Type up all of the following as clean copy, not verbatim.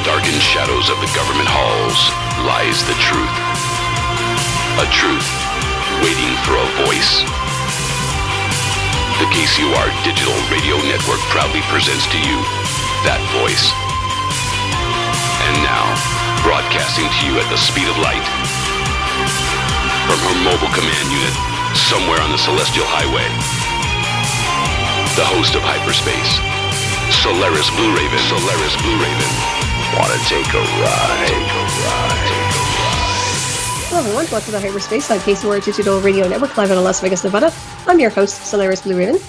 darkened shadows of the government halls lies the truth. A truth waiting for a voice. The KCOR Digital Radio Network proudly presents to you that voice. And now, broadcasting to you at the speed of light, from her mobile command unit somewhere on the Celestial Highway, the host of Hyperspace, Solaris BlueRaven. Solaris BlueRaven. Wanna take a ride? Hello everyone, welcome to Hyperspace on KCOR Digital Radio Network, live out of Las Vegas, Nevada. I'm your host, Solaris BlueRaven.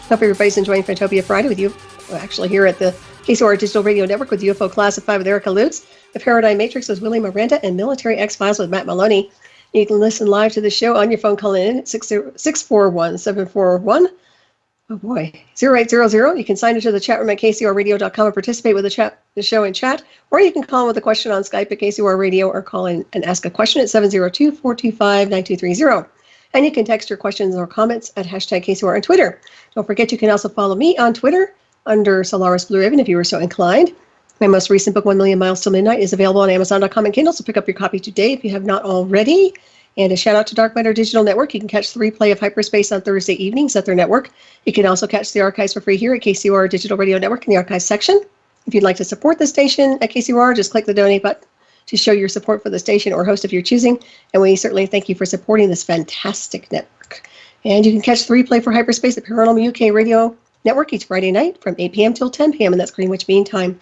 Hope everybody's enjoying Fantopia Friday with you. We're actually here at the KCOR Digital Radio Network with UFO Classified with Erica Lutz, The Paradigm Matrix with Willie Miranda, and Military X-Files with Matt Maloney. You can listen live to the show on your phone, calling in at 641-741. Oh boy, 0800. You can sign into the chat room at kcorradio.com and participate with the show in chat, or you can call in with a question on Skype at KCOR Radio, or call in and ask a question at 702-425-9230. And you can text your questions or comments at hashtag KCOR on Twitter. Don't forget, you can also follow me on Twitter under Solaris BlueRaven if you were so inclined. My most recent book, 1 Million Miles Till Midnight, is available on Amazon.com and Kindle, so pick up your copy today if you have not already. And a shout out to Dark Matter Digital Network. You can catch the replay of Hyperspace on Thursday evenings at their network. You can also catch the archives for free here at KCOR Digital Radio Network in the archives section. If you'd like to support the station at KCOR, just click the donate button to show your support for the station or host of your choosing. And we certainly thank you for supporting this fantastic network. And you can catch the replay for Hyperspace at Paranormal UK Radio Network each Friday night from 8 p.m. till 10 p.m. and that's Greenwich Mean Time.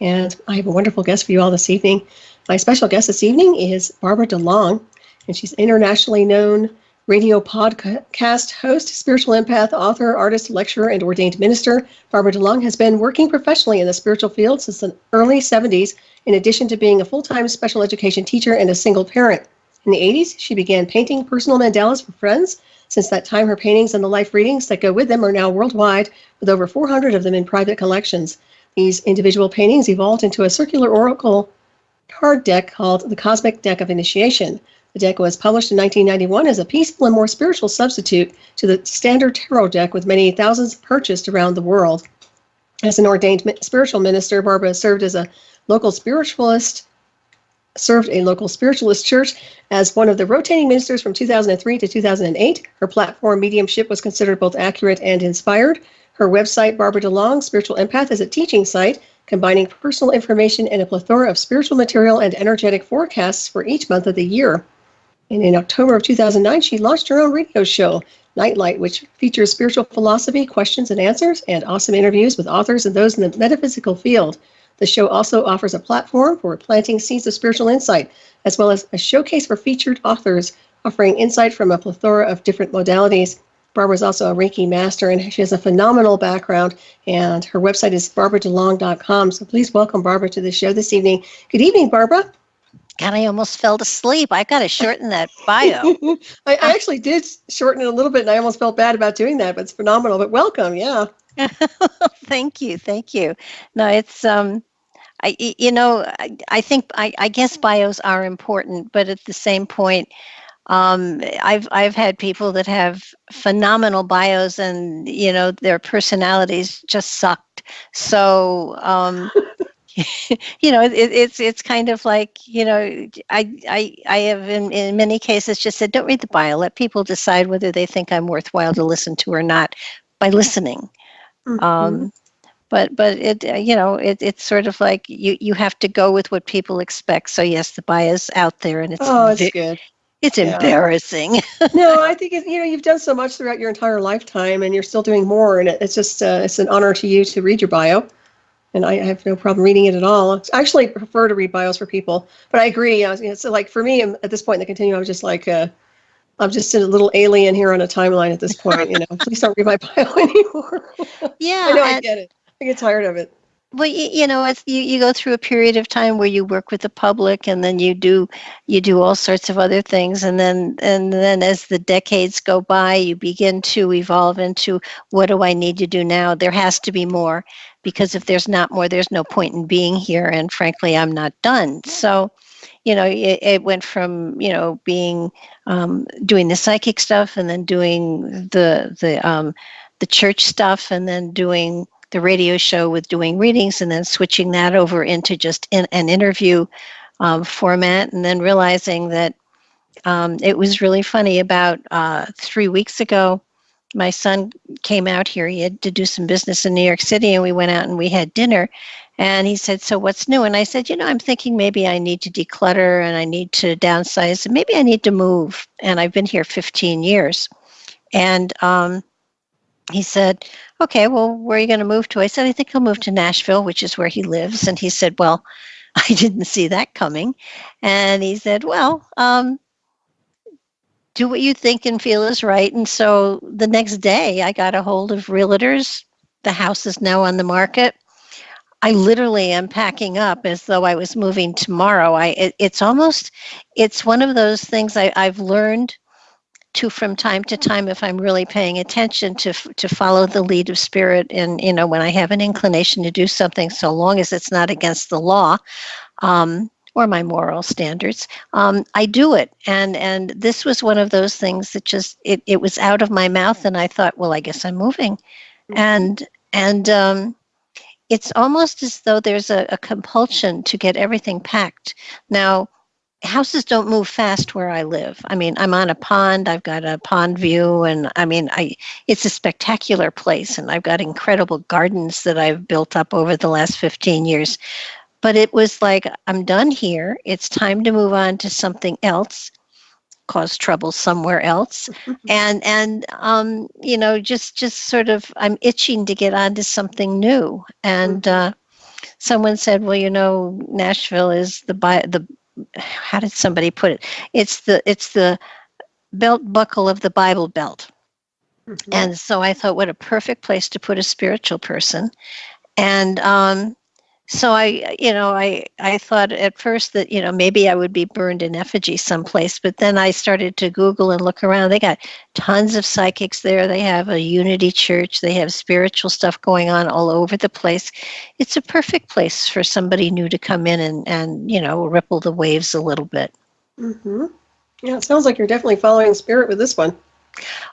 And I have a wonderful guest for you all this evening. My special guest this evening is Barbara DeLong. And she's internationally known radio podcast host, spiritual empath, author, artist, lecturer, and ordained minister. Barbara DeLong has been working professionally in the spiritual field since the early 70s, in addition to being a full-time special education teacher and a single parent. In the 80s, she began painting personal mandalas for friends. Since that time, her paintings and the life readings that go with them are now worldwide, with over 400 of them in private collections. These individual paintings evolved into a circular oracle card deck called the Cosmic Deck of Initiation. The deck was published in 1991 as a peaceful and more spiritual substitute to the standard tarot deck, with many thousands purchased around the world. As an ordained spiritual minister, Barbara served a local spiritualist church as one of the rotating ministers from 2003 to 2008. Her platform, mediumship, was considered both accurate and inspired. Her website, Barbara DeLong, Spiritual Empath, is a teaching site combining personal information and a plethora of spiritual material and energetic forecasts for each month of the year. And in October of 2009, she launched her own radio show, Nightlight, which features spiritual philosophy, questions and answers, and awesome interviews with authors and those in the metaphysical field. The show also offers a platform for planting seeds of spiritual insight, as well as a showcase for featured authors, offering insight from a plethora of different modalities. Barbara is also a Reiki master, and she has a phenomenal background, and her website is barbaradelong.com. So please welcome Barbara to the show this evening. Good evening, Barbara. God, I almost fell asleep. I got to shorten that bio. I actually did shorten it a little bit, and I almost felt bad about doing that, but it's phenomenal. But welcome, yeah. Thank you. No, it's I guess bios are important, but at the same point, I've had people that have phenomenal bios, and their personalities just sucked. So. It's kind of like, I have in many cases just said, don't read the bio. Let people decide whether they think I'm worthwhile to listen to or not by listening. Mm-hmm. But it's sort of like you have to go with what people expect. So yes, the bio's out there, and it's good. It's embarrassing. No, I think you've done so much throughout your entire lifetime, and you're still doing more. And it's just it's an honor to you to read your bio. And I have no problem reading it at all. I actually prefer to read bios for people, but I agree. So like for me at this point in the continuum, I'm just like, I'm just a little alien here on a timeline at this point. Please don't read my bio anymore. Yeah, I know, I get it. I get tired of it. Well, it's you go through a period of time where you work with the public, and then you do all sorts of other things, and then as the decades go by, you begin to evolve into, what do I need to do now? There has to be more, because if there's not more, there's no point in being here, and frankly, I'm not done. So, it went from being doing the psychic stuff, and then doing the church stuff, and then doing the radio show with doing readings, and then switching that over into just an interview format, and then realizing that it was really funny. About 3 weeks ago, my son came out here. He had to do some business in New York City, and we went out and we had dinner. And he said, "So what's new?" And I said, "I'm thinking maybe I need to declutter and I need to downsize and maybe I need to move." And I've been here 15 years. And he said, "Okay, well, where are you going to move to?" I said, "I think I'll move to Nashville," which is where he lives. And he said, "Well, I didn't see that coming." And he said, "Well, do what you think and feel is right." And so the next day I got a hold of realtors. The house is now on the market. I literally am packing up as though I was moving tomorrow. It's one of those things I've learned to, from time to time, if I'm really paying attention, to follow the lead of spirit. And, when I have an inclination to do something, so long as it's not against the law, or my moral standards, I do it. And this was one of those things that just, it was out of my mouth. And I thought, well, I guess I'm moving. And it's almost as though there's a compulsion to get everything packed. Now, houses don't move fast where I live. I mean, I'm on a pond. I've got a pond view, and it's a spectacular place, and I've got incredible gardens that I've built up over the last 15 years. But it was like, I'm done here. It's time to move on to something else, cause trouble somewhere else. And just sort of, I'm itching to get onto something new. And someone said, well, Nashville is the how did somebody put it? It's the belt buckle of the Bible Belt. Mm-hmm. And so I thought, what a perfect place to put a spiritual person. And so I thought at first that, maybe I would be burned in effigy someplace, but then I started to Google and look around. They got tons of psychics there. They have a unity church. They have spiritual stuff going on all over the place. It's a perfect place for somebody new to come in and ripple the waves a little bit. Mm-hmm. Yeah, it sounds like you're definitely following spirit with this one.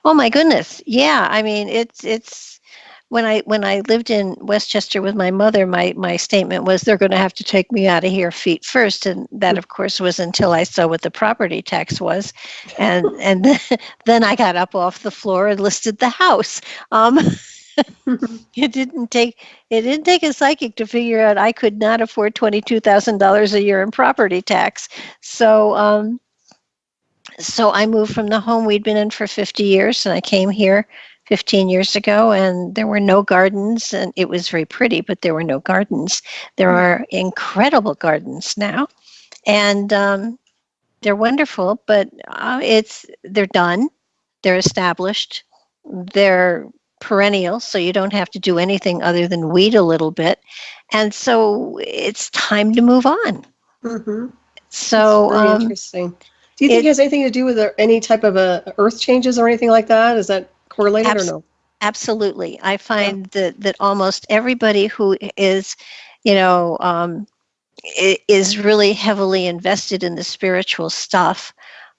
Oh my goodness. Yeah. I mean, it's, when I lived in Westchester with my mother, my statement was, they're going to have to take me out of here feet first. And that, of course, was until I saw what the property tax was. And then I got up off the floor and listed the house. It didn't take a psychic to figure out I could not afford $22,000 a year in property tax. So I moved from the home we'd been in for 50 years, and I came here 15 years ago, and there were no gardens, and it was very pretty, but there were no gardens. There are incredible gardens now, and they're wonderful, but they're done, they're established, they're perennial, so you don't have to do anything other than weed a little bit, and so it's time to move on. Mm-hmm. So that's very interesting. Do you think it has anything to do with any type of earth changes or anything like that? Is that correlated or no? Absolutely. I find that almost everybody who is, is really heavily invested in the spiritual stuff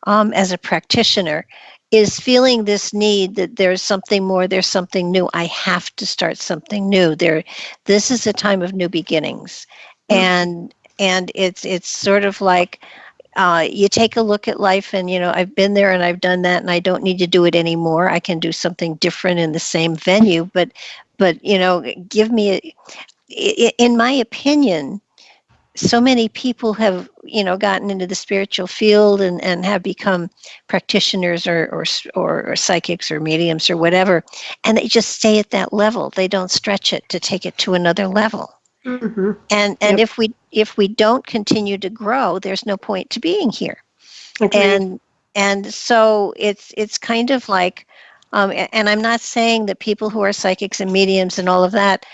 as a practitioner is feeling this need that there's something more, there's something new. I have to start something new. This is a time of new beginnings. Mm-hmm. And it's sort of like, you take a look at life and, I've been there and I've done that and I don't need to do it anymore. I can do something different in the same venue. But give me, in my opinion, so many people have, gotten into the spiritual field and have become practitioners or psychics or mediums or whatever. And they just stay at that level. They don't stretch it to take it to another level. Mm-hmm. And yep. if we don't continue to grow, there's no point to being here. Okay. And so it's kind of like, and I'm not saying that people who are psychics and mediums and all of that,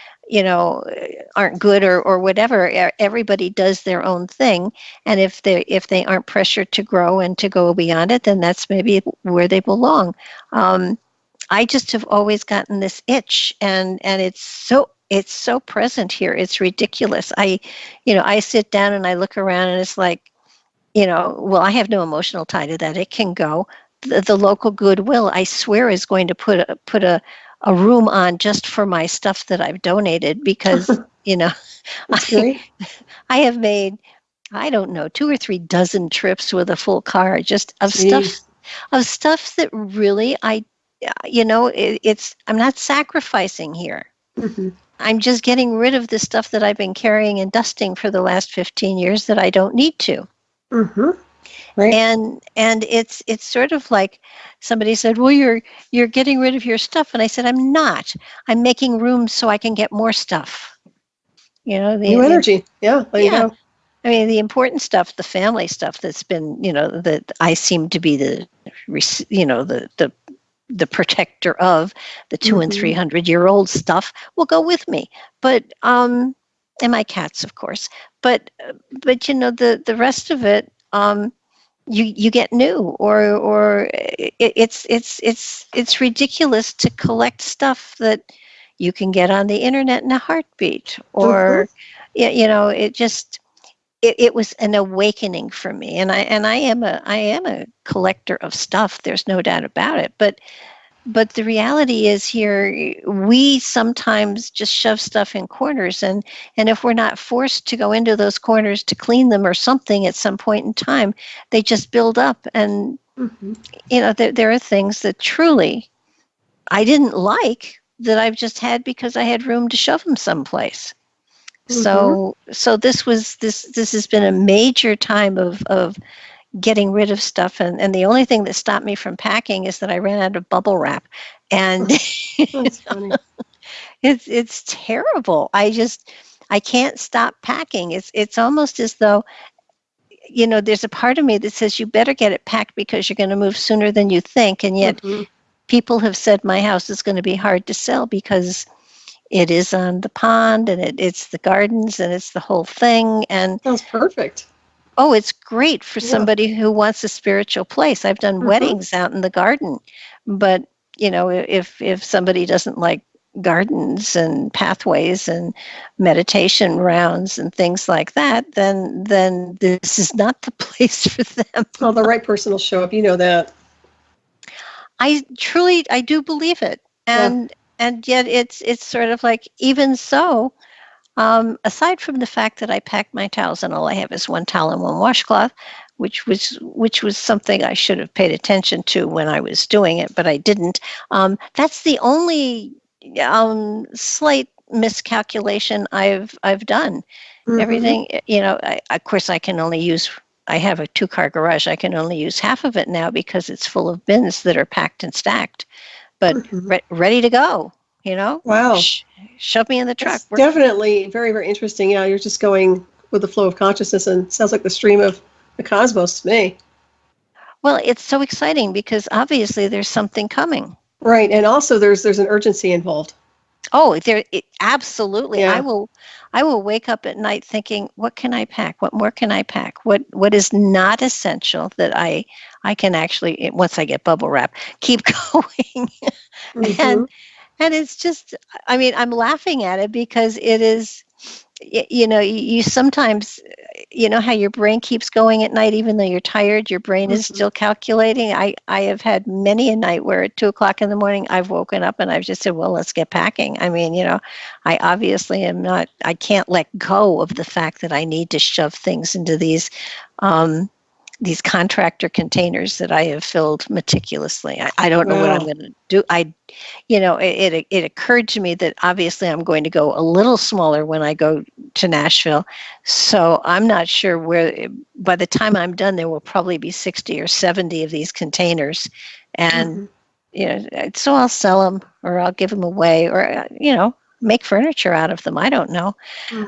aren't good or whatever. Everybody does their own thing, and if they aren't pressured to grow and to go beyond it, then that's maybe where they belong. I just have always gotten this itch, and it's so present here. It's ridiculous. I sit down and I look around and it's like, well, I have no emotional tie to that. It can go. The local Goodwill, I swear, is going to put a a room on just for my stuff that I've donated because, That's great. I have made, I don't know, 2 or 3 dozen trips with a full car just of Jeez. stuff that really I'm not sacrificing here. Mm-hmm. I'm just getting rid of the stuff that I've been carrying and dusting for the last 15 years that I don't need to. Mm-hmm. Right. And it's sort of like somebody said, well, you're getting rid of your stuff. And I said, I'm not. I'm making room so I can get more stuff. New energy. Yeah. There you go. I mean, the important stuff, the family stuff that's been, that I seem to be the protector of, the 200 and 300-year-old stuff will go with me. But and my cats, of course. But the rest of it, you get new, or it's ridiculous to collect stuff that you can get on the internet in a heartbeat, or it was an awakening for me, and I am a collector of stuff. There's no doubt about it, but the reality is here, we sometimes just shove stuff in corners, and if we're not forced to go into those corners to clean them or something at some point in time, they just build up. And, there are things that truly I didn't like that I've just had because I had room to shove them someplace. So this has been a major time of getting rid of stuff, and the only thing that stopped me from packing is that I ran out of bubble wrap, and That's funny. it's terrible. I can't stop packing. It's almost as though there's a part of me that says you better get it packed because you're going to move sooner than you think, and yet people have said my house is going to be hard to sell because it is on the pond, and it's the gardens, and it's the whole thing. And sounds perfect. Oh, it's great for somebody who wants a spiritual place. I've done weddings out in the garden, but if somebody doesn't like gardens and pathways and meditation rounds and things like that, then this is not the place for them. Well, the right person will show up. You know that. I do believe it, and yet it's sort of like, even so. Aside from the fact that I packed my towels and all I have is one towel and one washcloth, which was something I should have paid attention to when I was doing it, but I didn't. That's the only slight miscalculation I've done. Everything, of course, I have a 2-car garage. I can only use half of it now because it's full of bins that are packed and stacked, but ready to go. Wow. Shove me in the truck. That's definitely very, very interesting. Yeah, you're just going with the flow of consciousness, and sounds like the stream of the cosmos to me. Well, it's so exciting because obviously there's something coming. Right, and also there's an urgency involved. Oh, absolutely. Yeah. I will wake up at night thinking, what can I pack? What more can I pack? What is not essential that I can actually, once I get bubble wrap, keep going. And it's just, I'm laughing at it because it is, you sometimes, how your brain keeps going at night, even though you're tired, your brain is still calculating. I have had many a night where at 2:00 in the morning, I've woken up and I've just said, well, let's get packing. I obviously am not, I can't let go of the fact that I need to shove things into these contractor containers that I have filled meticulously. I don't know what I'm going to do. It occurred to me that obviously I'm going to go a little smaller when I go to Nashville. So I'm not sure where, by the time I'm done, there will probably be 60 or 70 of these containers. And, so I'll sell them, or I'll give them away, or, make furniture out of them. I don't know.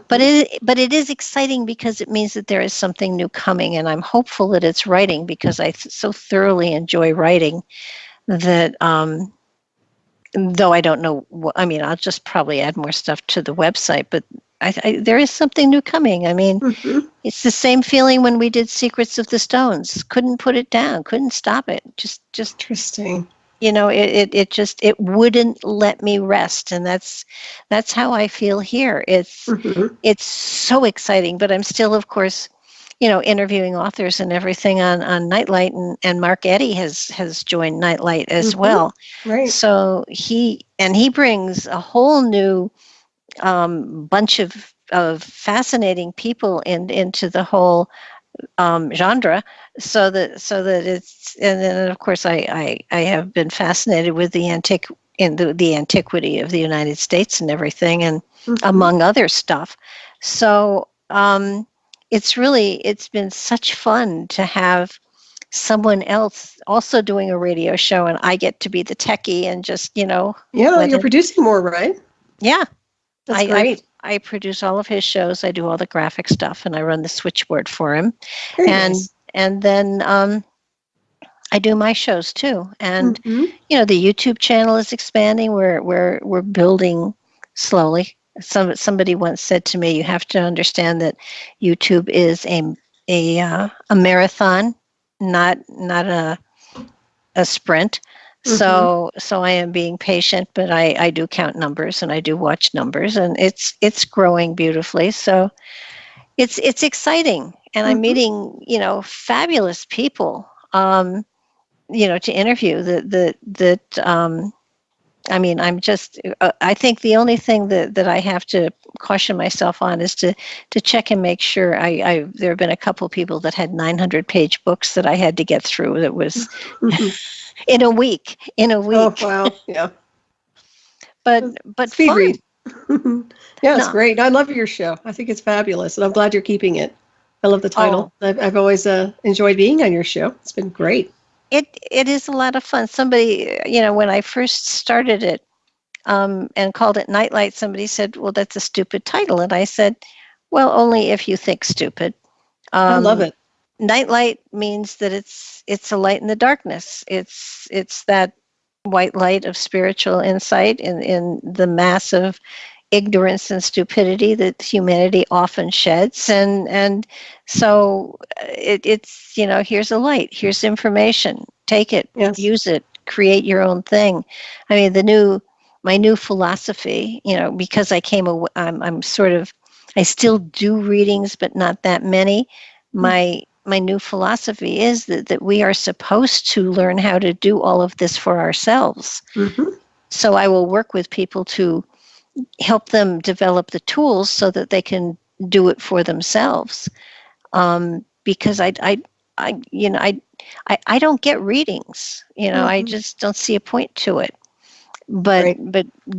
But it is exciting because it means that there is something new coming, and I'm hopeful that it's writing, because I so thoroughly enjoy writing that, though I don't know I'll just probably add more stuff to the website, but there is something new coming. It's the same feeling when we did Secrets of the Stones. Couldn't put it down, couldn't stop it. Just interesting. It wouldn't let me rest, and that's how I feel here. It's so exciting, but I'm still, of course, interviewing authors and everything on Nightlight, and Mark Eddy has joined Nightlight as well. Right. So he brings a whole new bunch of fascinating people into the whole genre, so that it's, and then of course I have been fascinated with the antiquity of the United States and everything, and among other stuff. So it's been such fun to have someone else also doing a radio show, and I get to be the techie and just you're producing more, right? Yeah, that's great. I produce all of his shows. I do all the graphic stuff, and I run the switchboard for him. Very nice. And then I do my shows too. And the YouTube channel is expanding. We're building slowly. Somebody once said to me, "You have to understand that YouTube is a marathon, not a sprint." So I am being patient, but I do count numbers and I do watch numbers, and it's growing beautifully. So it's exciting, and I'm meeting fabulous people to interview. I'm just I think the only thing that I have to caution myself on is to check and make sure. There have been a couple people that had 900-page books that I had to get through. That was in a week. Oh, wow. Yeah. But speed fun. Read. Yeah, it's great. I love your show. I think it's fabulous, and I'm glad you're keeping it. I love the title. I've always enjoyed being on your show. It's been great. It is a lot of fun. Somebody, when I first started it and called it Nightlight, somebody said, "Well, that's a stupid title." And I said, "Well, only if you think stupid." I love it. Nightlight means that it's a light in the darkness. It's that white light of spiritual insight in the massive ignorance and stupidity that humanity often sheds, and so it's here's a light, here's information, take it, use it, create your own thing. I mean, my new philosophy, because I'm sort of, I still do readings, but not that many. My new philosophy is that we are supposed to learn how to do all of this for ourselves. So I will work with people to help them develop the tools so that they can do it for themselves. Because I don't get readings. I just don't see a point to it. But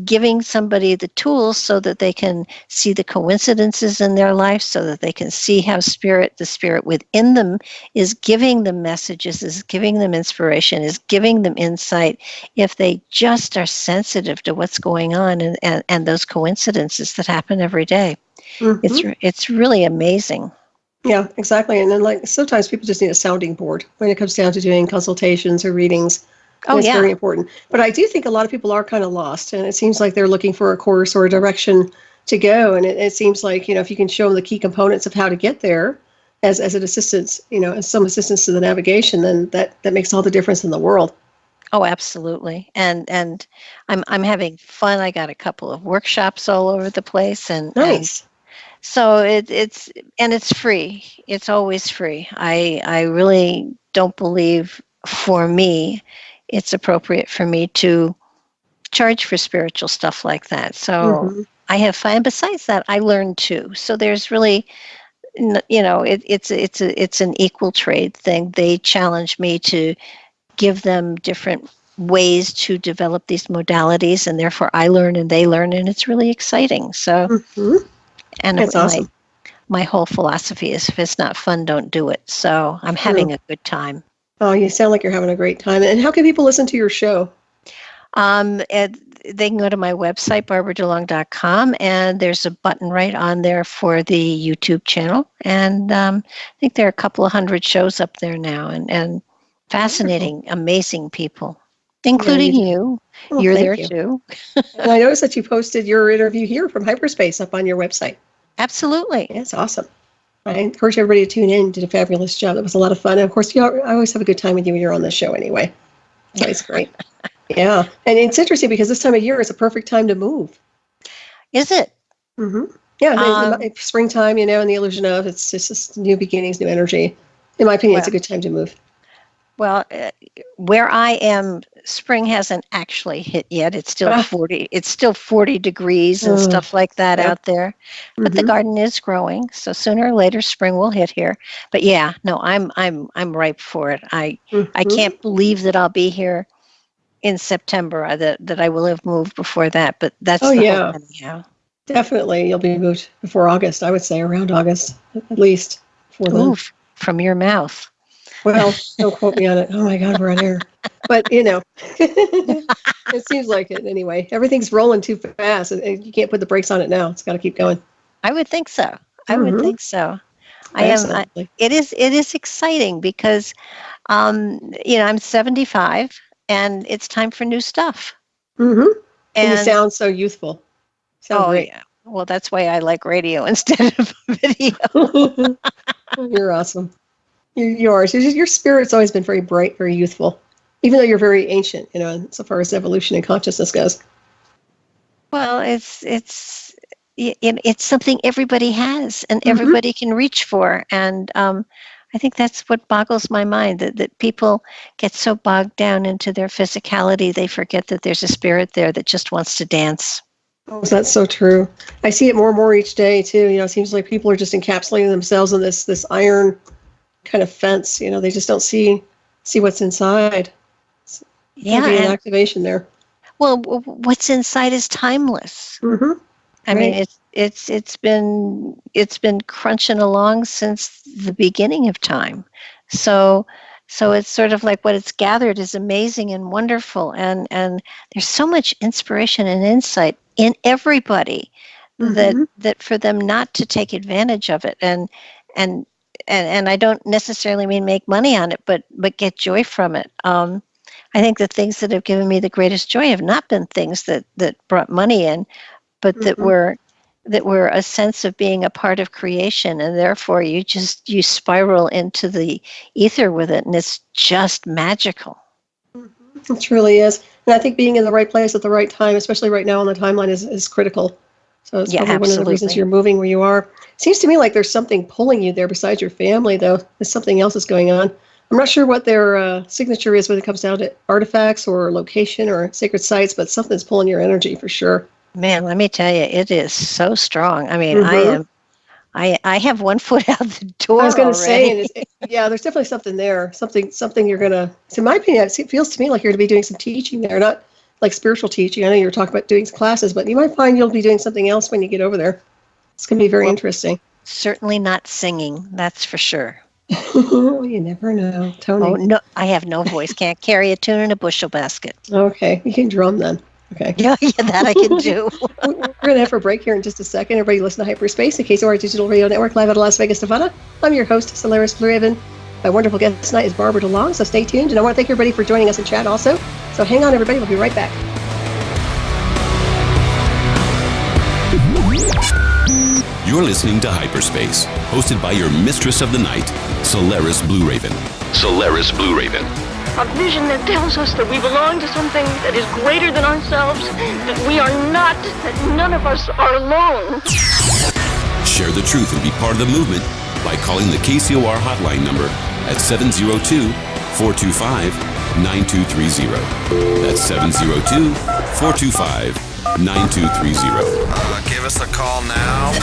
giving somebody the tools so that they can see the coincidences in their life, so that they can see how the spirit within them is giving them messages, is giving them inspiration, is giving them insight, if they just are sensitive to what's going on and those coincidences that happen every day. It's really amazing. Yeah, exactly. And then sometimes people just need a sounding board when it comes down to doing consultations or readings. It's very important. But I do think a lot of people are kind of lost, and it seems like they're looking for a course or a direction to go. And it seems like, if you can show them the key components of how to get there as an assistance, as some assistance to the navigation, then that makes all the difference in the world. Oh, absolutely. And I'm having fun. I got a couple of workshops all over the place, and nice. So it's free. It's always free. I really don't believe, for me, it's appropriate for me to charge for spiritual stuff like that. So I have fun. Besides that, I learn too. So there's really, it's an equal trade thing. They challenge me to give them different ways to develop these modalities, and therefore I learn and they learn, and it's really exciting. So, and that's awesome. My whole philosophy is, if it's not fun, don't do it. So I'm having a good time. Oh, you sound like you're having a great time. And how can people listen to your show? They can go to my website, barbaradelong.com, and there's a button right on there for the YouTube channel. And I think there are a couple of hundred shows up there now, and fascinating, amazing people, including you. Oh, You're there too. And I noticed that you posted your interview here from Hyperspace up on your website. Absolutely. That's awesome. I encourage everybody to tune in. You did a fabulous job. It was a lot of fun. And of course, I always have a good time with you when you're on the show anyway. So it's great. Yeah. And it's interesting because this time of year is a perfect time to move. Is it? Yeah, springtime, and the illusion of it's just new beginnings, new energy. In my opinion, it's a good time to move. Well, where I am, spring hasn't actually hit yet. It's still 40. It's still 40 degrees and stuff like that out there. But the garden is growing, so sooner or later, spring will hit here. But yeah, no, I'm ripe for it. I can't believe that I'll be here in September. That I will have moved before that. But that's hope anyhow. Definitely, you'll be moved before August. I would say around August, at least. From your mouth. Well, don't quote me on it. Oh my God, we're on air. But, it seems like it anyway. Everything's rolling too fast. And you can't put the brakes on it now. It's got to keep going. I would think so. Would think so. It is exciting because, I'm 75 and it's time for new stuff. Mm-hmm. And you sound so youthful. Great. Yeah. Well, that's why I like radio instead of video. You're awesome. Yours. Your spirit's always been very bright, very youthful, even though you're very ancient, so far as evolution and consciousness goes. Well, it's something everybody has and everybody can reach for. And I think that's what boggles my mind, that people get so bogged down into their physicality, they forget that there's a spirit there that just wants to dance. Oh, that's so true. I see it more and more each day, too. It seems like people are just encapsulating themselves in this iron kind of fence. They just don't see what's inside. An activation there. Well, what's inside is timeless. Mm-hmm. I mean, it's been crunching along since the beginning of time. So it's sort of like what it's gathered is amazing and wonderful, and there's so much inspiration and insight in everybody that for them not to take advantage of it and I don't necessarily mean make money on it, but get joy from it. I think the things that have given me the greatest joy have not been things that brought money in, but that were a sense of being a part of creation, and therefore you spiral into the ether with it, and it's just magical. It truly is. And I think being in the right place at the right time, especially right now on the timeline, is critical. So it's probably one of the reasons you're moving where you are. Seems to me like there's something pulling you there besides your family, though. There's something else that's going on. I'm not sure what their signature is when it comes down to artifacts or location or sacred sites, but something's pulling your energy for sure. Man, let me tell you, it is so strong. I mean, I have one foot out the door. I was going to say, there's definitely something there. Something you're going to. So in my opinion, it feels to me like you're going to be doing some teaching there, not like spiritual teaching. I know you were talking about doing some classes, but you might find you'll be doing something else when you get over there. It's going to be very interesting. Certainly not singing, that's for sure. You never know, Tony. Oh no, I have no voice. Can't carry a tune in a bushel basket. Okay, you can drum then. Okay. Yeah, that I can do. We're going to have a break here in just a second. Everybody listen to Hyperspace, the KCOR Digital Radio Network, live out of Las Vegas, Nevada. I'm your host, Solaris BlueRaven. My wonderful guest tonight is Barbara DeLong, so stay tuned. And I want to thank everybody for joining us in chat also. So hang on, everybody. We'll be right back. You're listening to Hyperspace, hosted by your mistress of the night, Solaris BlueRaven. Solaris BlueRaven. A vision that tells us that we belong to something that is greater than ourselves, that we are not, that none of us are alone. Share the truth and be part of the movement by calling the KCOR hotline number at 702-425-9230. That's 702-425-9230. Give us a call now.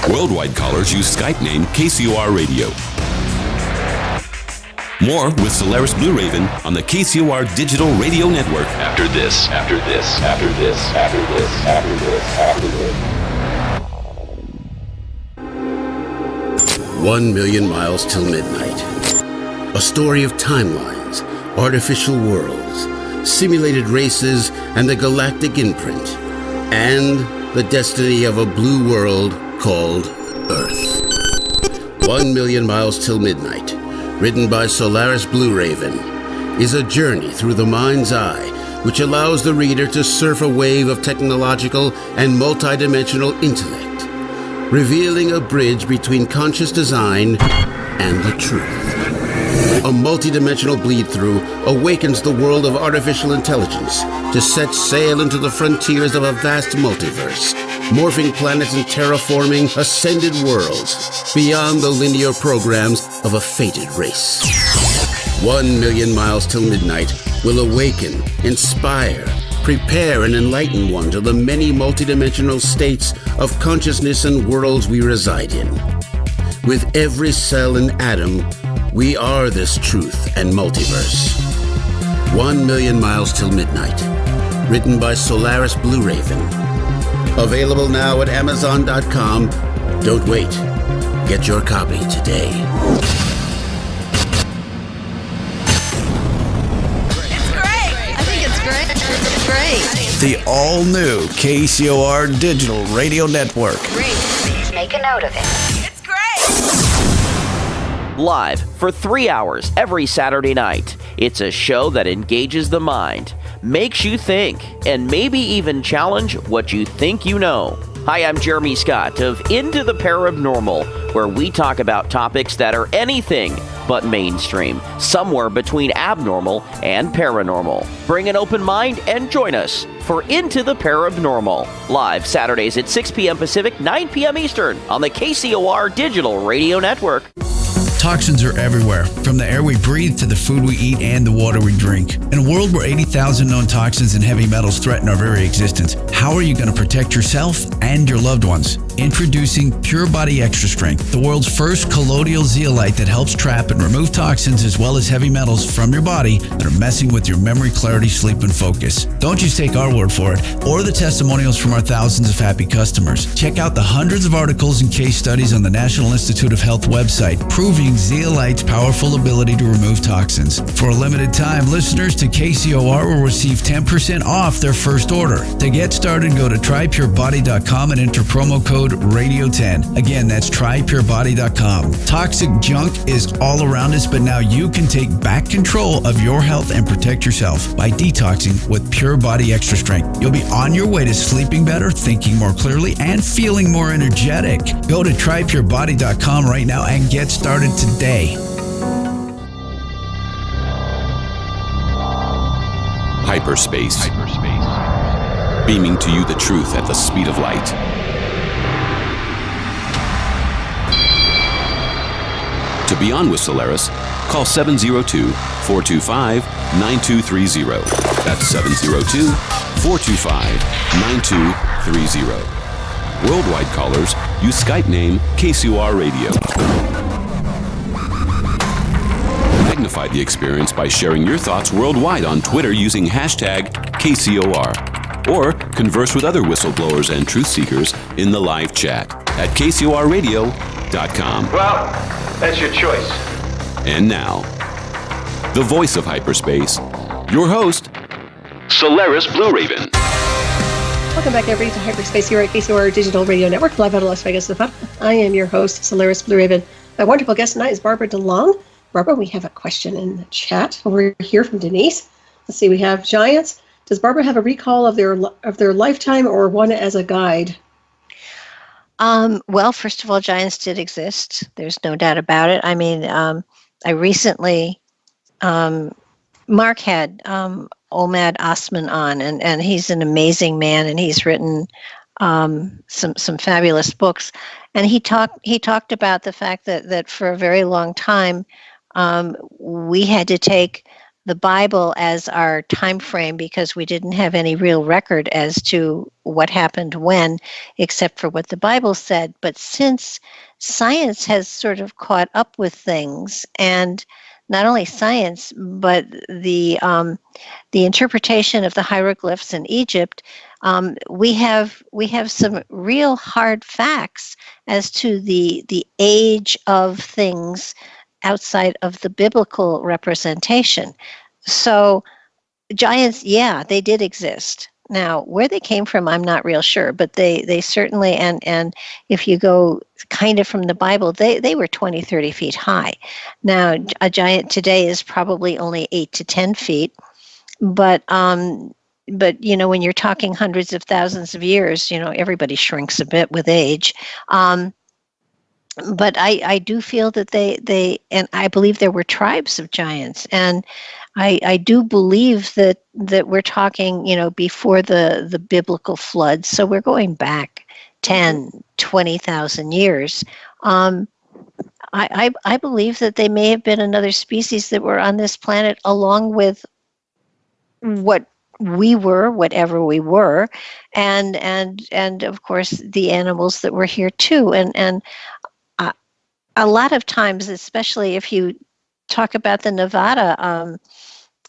Worldwide callers use Skype name KCOR Radio. More with Solaris BlueRaven on the KCOR Digital Radio Network. After this. 1 million miles till midnight. A story of timelines, artificial worlds, simulated races, and the galactic imprint, and the destiny of a blue world called Earth. 1 million miles till midnight, written by Solaris BlueRaven, is a journey through the mind's eye which allows the reader to surf a wave of technological and multidimensional intellect, revealing a bridge between conscious design and the truth. A multidimensional bleed-through awakens the world of artificial intelligence to set sail into the frontiers of a vast multiverse. morphing planets and terraforming ascended worlds beyond the linear programs of a fated race. 1 million miles till midnight will awaken, inspire, prepare, and enlighten one to the many multidimensional states of consciousness and worlds we reside in. With every cell and atom, we are this truth and multiverse. 1 million miles till midnight. Written by Solaris BlueRaven. Available now at Amazon.com. Don't wait. Get your copy today. It's great. I think it's great. It's great. The all-new KCOR Digital Radio Network. Great. Make a note of it. It's great. Live for 3 hours every Saturday night. It's a show that engages the mind, makes you think, and maybe even challenge what you think you know. Hi, I'm Jeremy Scott of Into the Paranormal, where we talk about topics that are anything but mainstream, somewhere between abnormal and paranormal. Bring an open mind and join us for Into the Paranormal, live Saturdays at 6 p.m. Pacific, 9 p.m. Eastern on the KCOR Digital Radio Network. Toxins are everywhere, from the air we breathe to the food we eat and the water we drink. In a world where 80,000 known toxins and heavy metals threaten our very existence, how are you going to protect yourself and your loved ones? Introducing Pure Body Extra Strength, the world's first colloidal zeolite that helps trap and remove toxins as well as heavy metals from your body that are messing with your memory, clarity, sleep, and focus. Don't just take our word for it or the testimonials from our thousands of happy customers. Check out the hundreds of articles and case studies on the National Institute of Health website proving zeolite's powerful ability to remove toxins. For a limited time, listeners to KCOR will receive 10% off their first order. To get started, go to trypurebody.com and enter promo code RADIO10. Again, that's trypurebody.com. Toxic junk is all around us, but now you can take back control of your health and protect yourself by detoxing with Pure Body Extra Strength. You'll be on your way to sleeping better, thinking more clearly, and feeling more energetic. Go to trypurebody.com right now and get started today. Hyperspace. Beaming to you the truth at the speed of light. To be on with Solaris, call 702-425-9230. That's 702-425-9230. Worldwide callers use Skype name KCOR Radio. Magnify the experience by sharing your thoughts worldwide on Twitter using hashtag KCOR. Or converse with other whistleblowers and truth seekers in the live chat at KCORradio.com. Well, that's your choice. And now, the voice of hyperspace, your host, Solaris BlueRaven. Welcome back, everybody, to Hyperspace here at KCOR Digital Radio Network, live out of Las Vegas, Nevada. I am your host, Solaris BlueRaven. My wonderful guest tonight is Barbara DeLong. Barbara, we have a question in the chat over here from Denise. Let's see, we have giants. Does Barbara have a recall of their lifetime or one as a guide? Well, first of all, giants did exist. There's no doubt about it. I mean, I recently, Mark had Omad Osman on, and he's an amazing man, and he's written some fabulous books. And he talked about the fact that for a very long time, we had to take the Bible as our time frame because we didn't have any real record as to what happened when, except for what the Bible said. But since science has sort of caught up with things, and not only science, but the interpretation of the hieroglyphs in Egypt, we have some real hard facts as to the age of things outside of the biblical representation. So giants, yeah, they did exist. Now, where they came from, I'm not real sure, but they certainly, and if you go kind of from the Bible, they were 20, 30 feet high. Now, a giant today is probably only 8 to 10 feet, but you know, when you're talking hundreds of thousands of years, you know, everybody shrinks a bit with age. But I do feel that they and I believe there were tribes of giants, and I do believe that we're talking, before the biblical flood. So we're going back 10, 20,000 years. I believe that they may have been another species that were on this planet along with what we were, whatever we were, and of course the animals that were here too. And a lot of times, especially if you talk about the Nevada,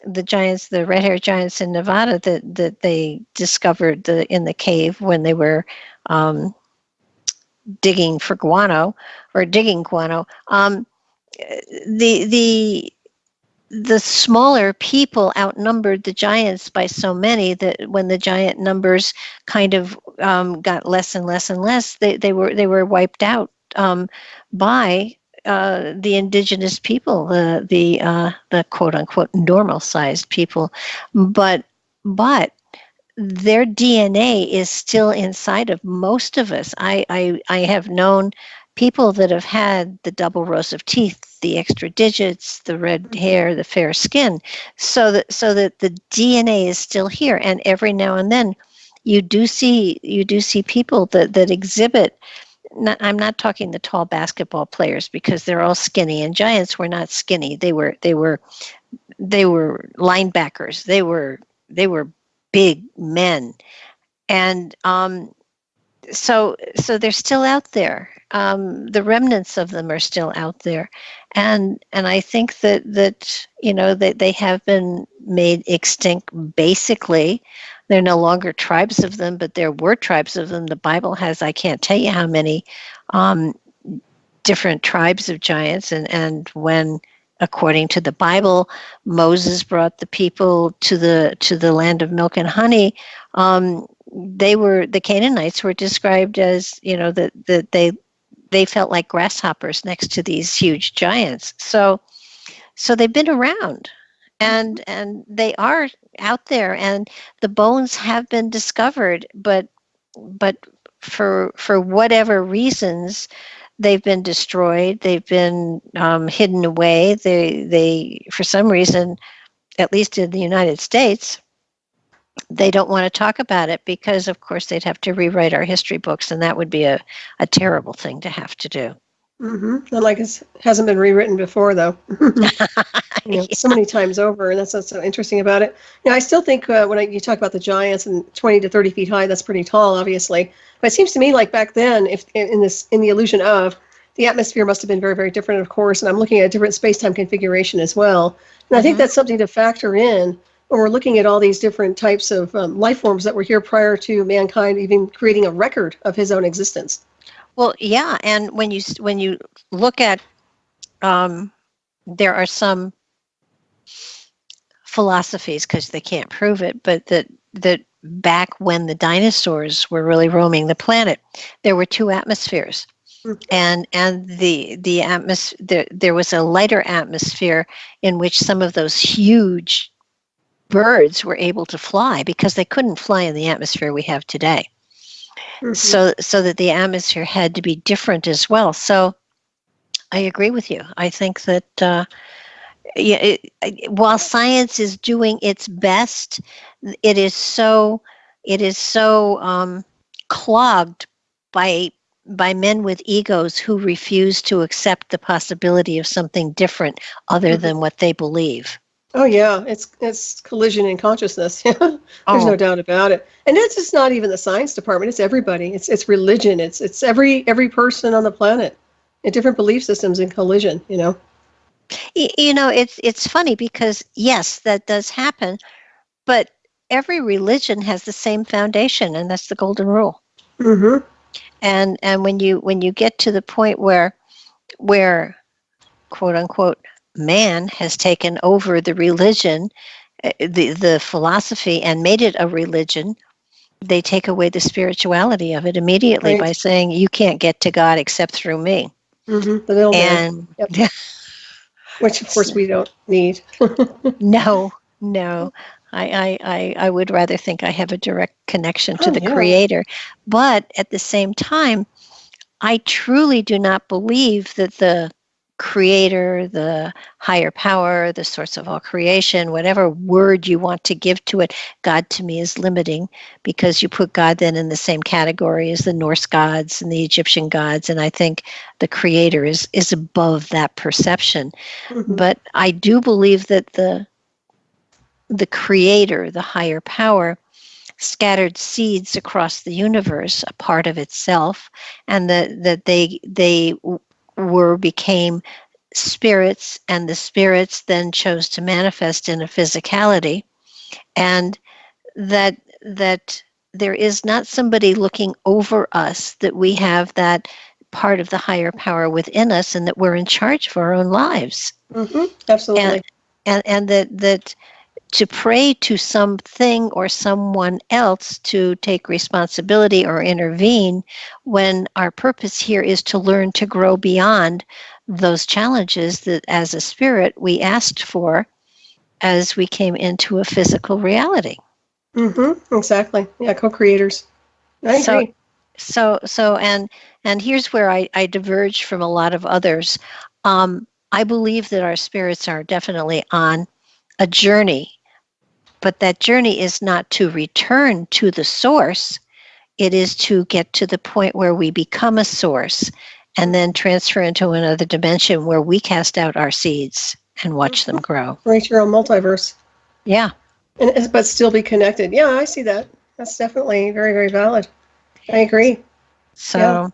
the giants, the red-haired giants in Nevada that they discovered in the cave when they were digging guano. The smaller people outnumbered the giants by so many that when the giant numbers kind of got less and less and less, they were wiped out by the indigenous people, the quote unquote normal sized people, but their DNA is still inside of most of us. I have known people that have had the double rows of teeth, the extra digits, the red hair, the fair skin, so that the DNA is still here. And every now and then, you do see people that exhibit. I'm not talking the tall basketball players because they're all skinny, and giants were not skinny. They were linebackers. They were big men, and so they're still out there. The remnants of them are still out there, and I think that they have been made extinct. Basically, they're no longer tribes of them, but there were tribes of them. The Bible has, I can't tell you how many different tribes of giants, and when, according to the Bible, Moses brought the people to the land of milk and honey, the Canaanites were described as, that they felt like grasshoppers next to these huge giants. So they've been around, and they are out there, and the bones have been discovered, but for whatever reasons, they've been destroyed. They've been hidden away. They for some reason, at least in the United States, they don't want to talk about it because, of course, they'd have to rewrite our history books, and that would be a terrible thing to have to do. Mm-hmm. Not like it hasn't been rewritten before, though. So many times over, and that's what's so interesting about it. I still think when you talk about the giants and 20 to 30 feet high, that's pretty tall, obviously. But it seems to me like back then, if in the illusion of, the atmosphere must have been very, very different, of course. And I'm looking at a different space-time configuration as well. And I think that's something to factor in when we're looking at all these different types of life forms that were here prior to mankind even creating a record of his own existence. Well, yeah, and when you look at, there are some philosophies, because they can't prove it, but that back when the dinosaurs were really roaming the planet, there were two atmospheres, and the atmosphere, there was a lighter atmosphere in which some of those huge birds were able to fly because they couldn't fly in the atmosphere we have today. So that the atmosphere had to be different as well. So I agree with you. I think that while science is doing its best, it is so clogged by men with egos who refuse to accept the possibility of something different other than what they believe. Oh yeah, it's collision in consciousness. There's no doubt about it. And it's just not even the science department. It's everybody. It's religion. It's every person on the planet. And different belief systems in collision. It's funny because yes, that does happen, but every religion has the same foundation, and that's the golden rule. Mm-hmm. And when you get to the point where quote unquote man has taken over the religion, the philosophy, and made it a religion, they take away the spirituality of it immediately by saying you can't get to God except through me. Mm-hmm. The middleman. Yep. Which of course we don't need. No. I would rather think I have a direct connection to the Creator. But at the same time, I truly do not believe that creator, the higher power, the source of all creation, whatever word you want to give to it. God to me is limiting because you put God then in the same category as the Norse gods and the Egyptian gods. And I think the creator is above that perception. Mm-hmm. But I do believe that the creator, the higher power, scattered seeds across the universe, a part of itself, and that they became spirits, and the spirits then chose to manifest in a physicality, and that there is not somebody looking over us, that we have that part of the higher power within us, and that we're in charge of our own lives. Mm-hmm. Absolutely. And that to pray to something or someone else to take responsibility or intervene, when our purpose here is to learn to grow beyond those challenges that as a spirit we asked for as we came into a physical reality. Mm-hmm. Exactly. Yeah, co-creators. I agree. So and here's where I diverge from a lot of others. I believe that our spirits are definitely on a journey, but that journey is not to return to the source. It is to get to the point where we become a source and then transfer into another dimension where we cast out our seeds and watch them grow. Create your own multiverse. Yeah. But still be connected. Yeah, I see that. That's definitely very, very valid. I agree. So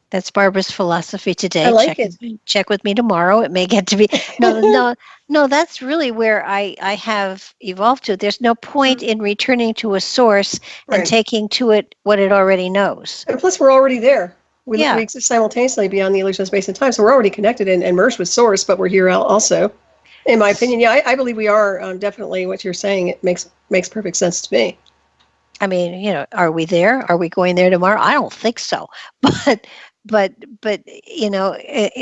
that's Barbara's philosophy today. I like it. Check with me tomorrow. It may get to be no. That's really where I have evolved to. There's no point in returning to a source and taking to it what it already knows. And plus, we're already there. We exist simultaneously beyond the illusion of space and time, so we're already connected and merged with source. But we're here also. In my opinion, I believe we are definitely what you're saying. It makes perfect sense to me. I mean, are we there? Are we going there tomorrow? I don't think so. But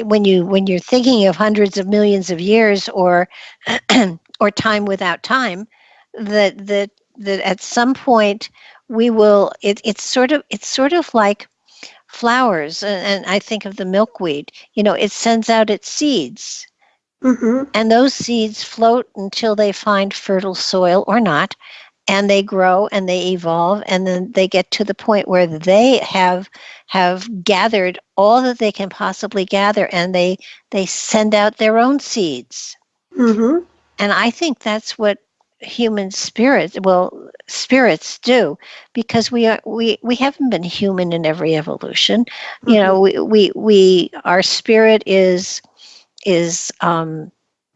when you're thinking of hundreds of millions of years or or time without time, that at some point we will. It's sort of like flowers, and I think of the milkweed. It sends out its seeds. Mm-hmm. And those seeds float until they find fertile soil or not, and they grow and they evolve, and then they get to the point where they have gathered all that they can possibly gather, and they send out their own seeds. Mm-hmm. And I think that's what human spirits do, because we haven't been human in every evolution. Mm-hmm. Our spirit is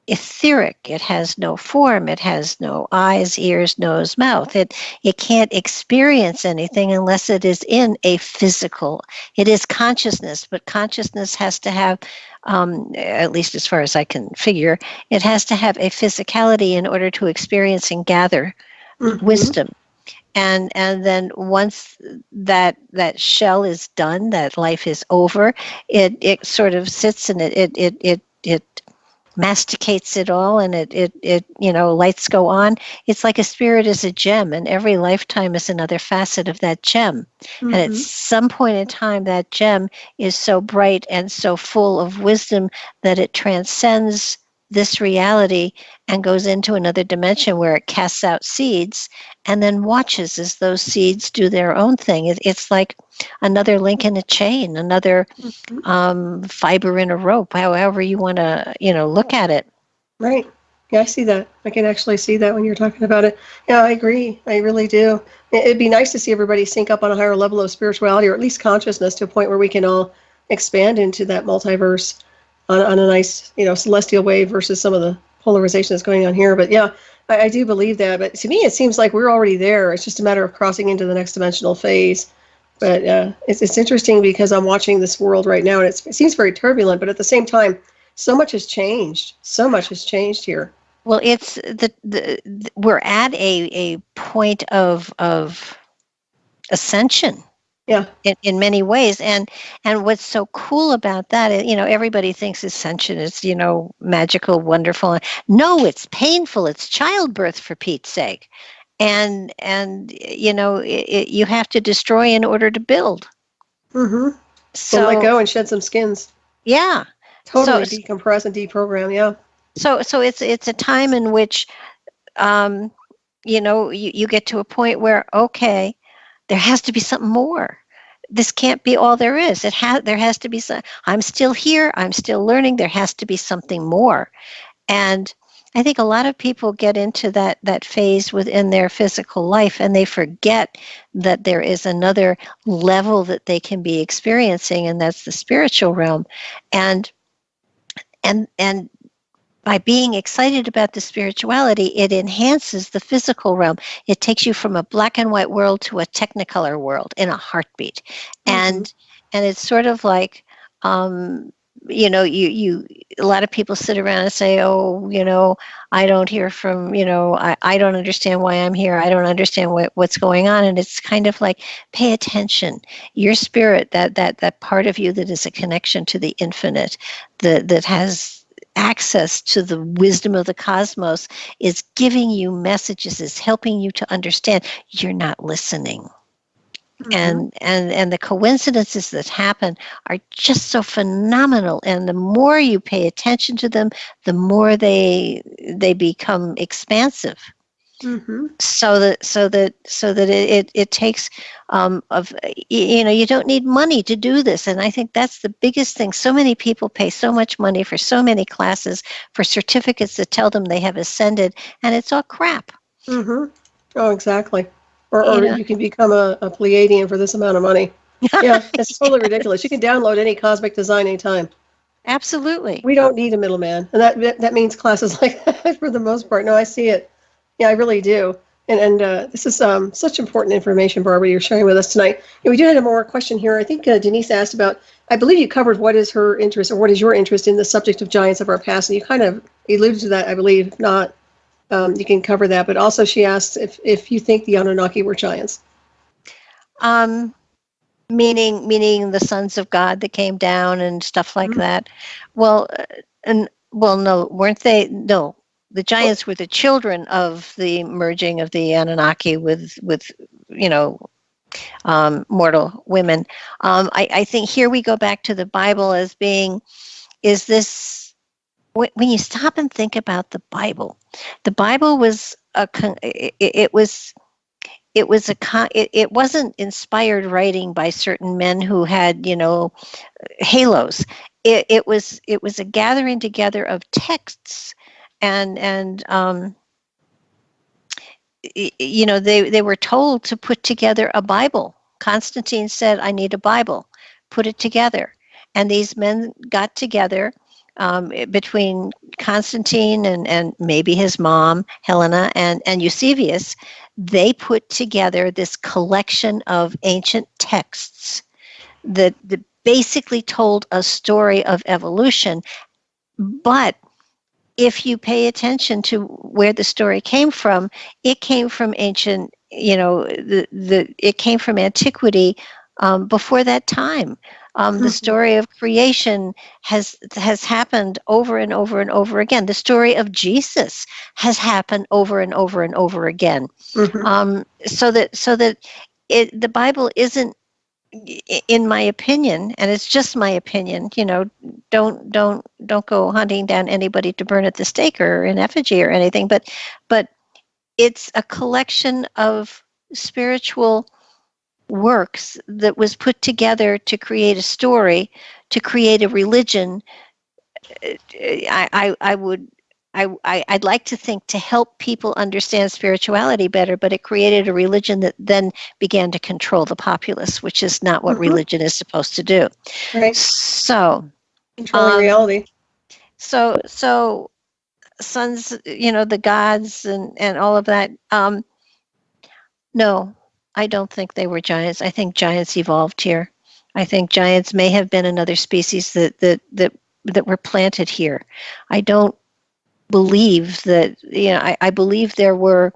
etheric. It has no form. It has no eyes, ears, nose, mouth. It can't experience anything unless it is in a physical. It is consciousness, but consciousness has to have, at least as far as I can figure, it has to have a physicality in order to experience and gather wisdom. And then once that shell is done, that life is over, it sort of sits and it masticates it all, and it lights go on. It's like a spirit is a gem, and every lifetime is another facet of that gem. Mm-hmm. And at some point in time, that gem is so bright and so full of wisdom that it transcends this reality and goes into another dimension where it casts out seeds and then watches as those seeds do their own thing. It's like another link in a chain, another fiber in a rope, however you want to, look at it. Right. Yeah, I see that. I can actually see that when you're talking about it. Yeah, I agree. I really do. It'd be nice to see everybody sync up on a higher level of spirituality, or at least consciousness, to a point where we can all expand into that multiverse on a nice, celestial way versus some of the polarization that's going on here. But yeah, I do believe that. But to me, it seems like we're already there. It's just a matter of crossing into the next dimensional phase. But it's interesting because I'm watching this world right now, and it seems very turbulent. But at the same time, so much has changed. So much has changed here. Well, it's we're at a point of ascension. Yeah. In many ways. And what's so cool about that is, everybody thinks ascension is, magical, wonderful. No, it's painful. It's childbirth, for Pete's sake. And you have to destroy in order to build. Mm-hmm. So let go and shed some skins. Yeah. Totally decompress and deprogram, yeah. So it's a time in which, you get to a point where, okay, there has to be something more. This can't be all there is. There has to be some. I'm still here. I'm still learning. There has to be something more. And I think a lot of people get into that phase within their physical life, and they forget that there is another level that they can be experiencing, and that's the spiritual realm. And by being excited about the spirituality, it enhances the physical realm. It takes you from a black and white world to a technicolor world in a heartbeat. Mm-hmm. And it's sort of like, you a lot of people sit around and say, I don't hear from, I don't understand why I'm here. I don't understand what's going on. And it's kind of like, pay attention. Your spirit, that part of you that is a connection to the infinite, that has access to the wisdom of the cosmos, is giving you messages, is helping you to understand you're not listening. Mm-hmm. And the coincidences that happen are just so phenomenal. And the more you pay attention to them, the more they become expansive. Mm-hmm. So that it takes you don't need money to do this. And I think that's the biggest thing. So many people pay so much money for so many classes, for certificates that tell them they have ascended, and it's all crap. Mm-hmm. Oh, exactly. Or you can become a Pleiadian for this amount of money. Yeah, it's totally ridiculous. You can download any cosmic design anytime. Absolutely. We don't need a middleman. And that means classes like that for the most part. No, I see it. Yeah, I really do. And this is such important information, Barbara, you're sharing with us tonight. We do have more question here. I think Denise asked about, I believe you covered what is her interest, or what is your interest in the subject of giants of our past. And you kind of alluded to that, I believe. If not, you can cover that. But also she asked if you think the Anunnaki were giants. Meaning the sons of God that came down and stuff like that. Well, no, weren't they? No. The giants were the children of the merging of the Anunnaki with mortal women. I think here we go back to the Bible as being, is this, when you stop and think about the Bible was it wasn't inspired writing by certain men who had, halos. It was a gathering together of texts. And they were told to put together a Bible. Constantine said, I need a Bible. Put it together. And these men got together between Constantine and maybe his mom, Helena, and Eusebius. They put together this collection of ancient texts that basically told a story of evolution. But if you pay attention to where the story came from, it came from ancient, it came from antiquity before that time. The story of creation has happened over and over and over again. The story of Jesus has happened over and over and over again. Mm-hmm. So that the Bible isn't, in my opinion, and it's just my opinion, don't go hunting down anybody to burn at the stake or in effigy or anything, but it's a collection of spiritual works that was put together to create a story, to create a religion. I'd like to think to help people understand spirituality better, but it created a religion that then began to control the populace, which is not what religion is supposed to do. Right. So, controlling reality. So sons, the gods and all of that. No, I don't think they were giants. I think giants evolved here. I think giants may have been another species that were planted here. I don't believe that, I believe there were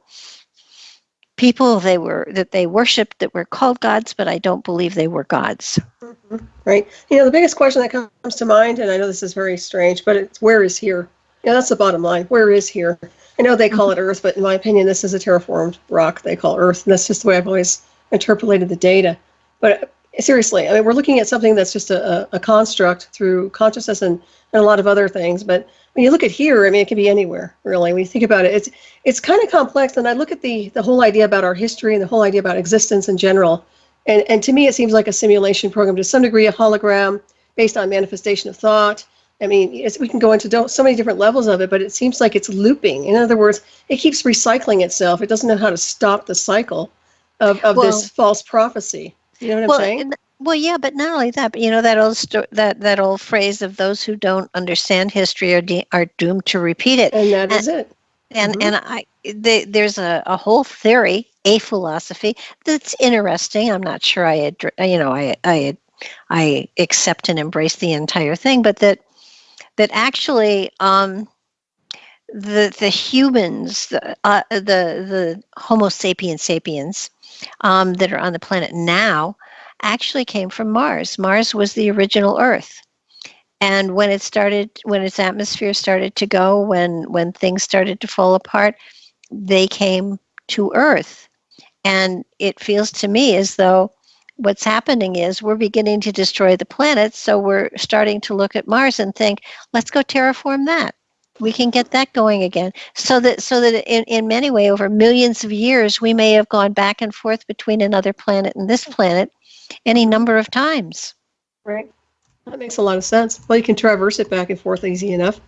people that they worshipped that were called gods, but I don't believe they were gods. Mm-hmm. Right. The biggest question that comes to mind, and I know this is very strange, but it's where is here? That's the bottom line. Where is here? I know they call it Earth, but in my opinion, this is a terraformed rock they call Earth, and that's just the way I've always interpolated the data. But Seriously, I mean, we're looking at something that's just a construct through consciousness and a lot of other things. But when you look at here, I mean, it can be anywhere, really. When you think about it, it's kind of complex. And I look at the whole idea about our history and the whole idea about existence in general. And to me, it seems like a simulation program, to some degree, a hologram based on manifestation of thought. I mean, we can go into so many different levels of it, but it seems like it's looping. In other words, it keeps recycling itself. It doesn't know how to stop the cycle of this false prophecy. You know what I'm saying? Well, yeah, but not only that, but that old that old phrase of those who don't understand history are doomed to repeat it. And that is it. And there's a whole theory, a philosophy that's interesting. I'm not sure I accept and embrace the entire thing, but that actually the humans, the Homo sapiens that are on the planet now actually came from Mars. Mars was the original Earth. And when its atmosphere started to go, when things started to fall apart, they came to Earth. And it feels to me as though what's happening is we're beginning to destroy the planet, so we're starting to look at Mars and think, let's go terraform that. We can get that going again. So that in many ways, over millions of years, we may have gone back and forth between another planet and this planet any number of times. Right. That makes a lot of sense. Well, you can traverse it back and forth easy enough.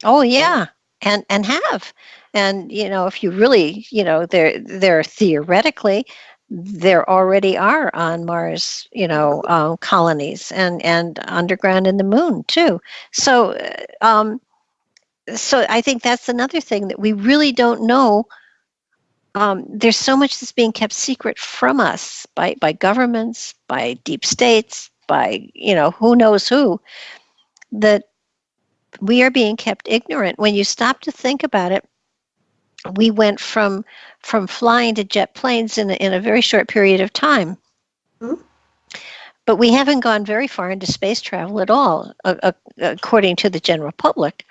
Oh, yeah. And have. And, if you really, there theoretically, there already are on Mars, colonies and underground in the moon, too. So I think that's another thing that we really don't know. There's so much that's being kept secret from us by governments, by deep states, by, who knows who, that we are being kept ignorant. When you stop to think about it, we went from flying to jet planes in a very short period of time. Mm-hmm. But we haven't gone very far into space travel at all, according to the general public.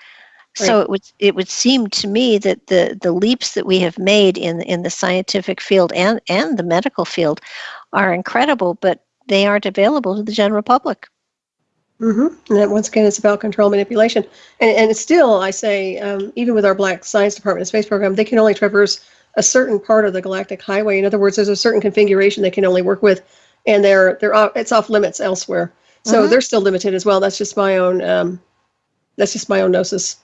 Right. So it would seem to me that the leaps that we have made in the scientific field and the medical field are incredible, but they aren't available to the general public. Mm-hmm. And that, once again, it's about control manipulation. And it's still, I say, even with our Black Science Department and Space Program, they can only traverse a certain part of the galactic highway. In other words, there's a certain configuration they can only work with, and it's off limits elsewhere. So they're still limited as well. That's just my own gnosis.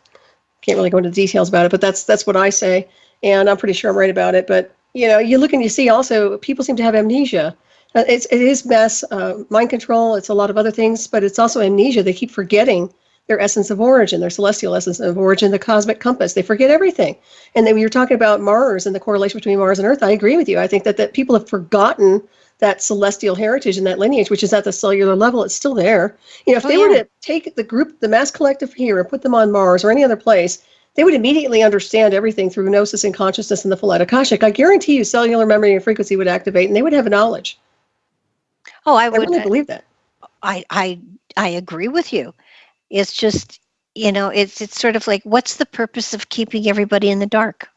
Can't really go into details about it, but that's what I say, and I'm pretty sure I'm right about it. But you look and you see also people seem to have amnesia. It is mass mind control. It's a lot of other things, but it's also amnesia. They keep forgetting their essence of origin, their celestial essence of origin, the cosmic compass. They forget everything. And then when you're talking about Mars and the correlation between Mars and Earth, I agree with you. I think that people have forgotten that celestial heritage and that lineage, which is at the cellular level. It's still there. If they were to take the mass collective here and put them on Mars or any other place, they would immediately understand everything through gnosis and consciousness and the full Akashic. I guarantee you cellular memory and frequency would activate, and they would have a knowledge. Oh, I really believe that. I agree with you. It's just, it's sort of like, what's the purpose of keeping everybody in the dark?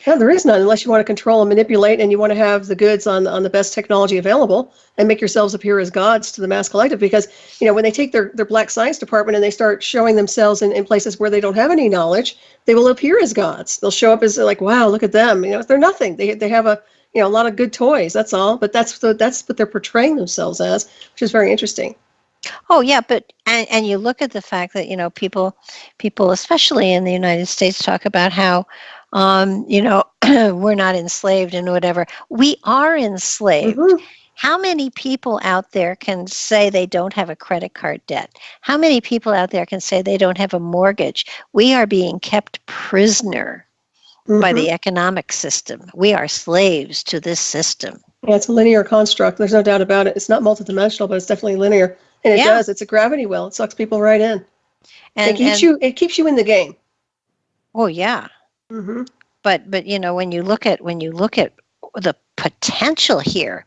No, there is none, unless you want to control and manipulate, and you want to have the goods on the best technology available and make yourselves appear as gods to the mass collective. Because, when they take their Black Science Department and they start showing themselves in places where they don't have any knowledge, they will appear as gods. They'll show up as like, wow, look at them. They're nothing. They have a lot of good toys. That's all. But that's what they're portraying themselves as, which is very interesting. Oh yeah, but and you look at the fact that people, especially in the United States, talk about how we're not enslaved and whatever. We are enslaved. Mm-hmm. How many people out there can say they don't have a credit card debt? How many people out there can say they don't have a mortgage? We are being kept prisoner by the economic system. We are slaves to this system. Yeah, it's a linear construct. There's no doubt about it. It's not multidimensional, but it's definitely linear. And it does. It's a gravity well. It sucks people right in. And it keeps you in the game. Oh yeah. Mm-hmm. But when you look at the potential here,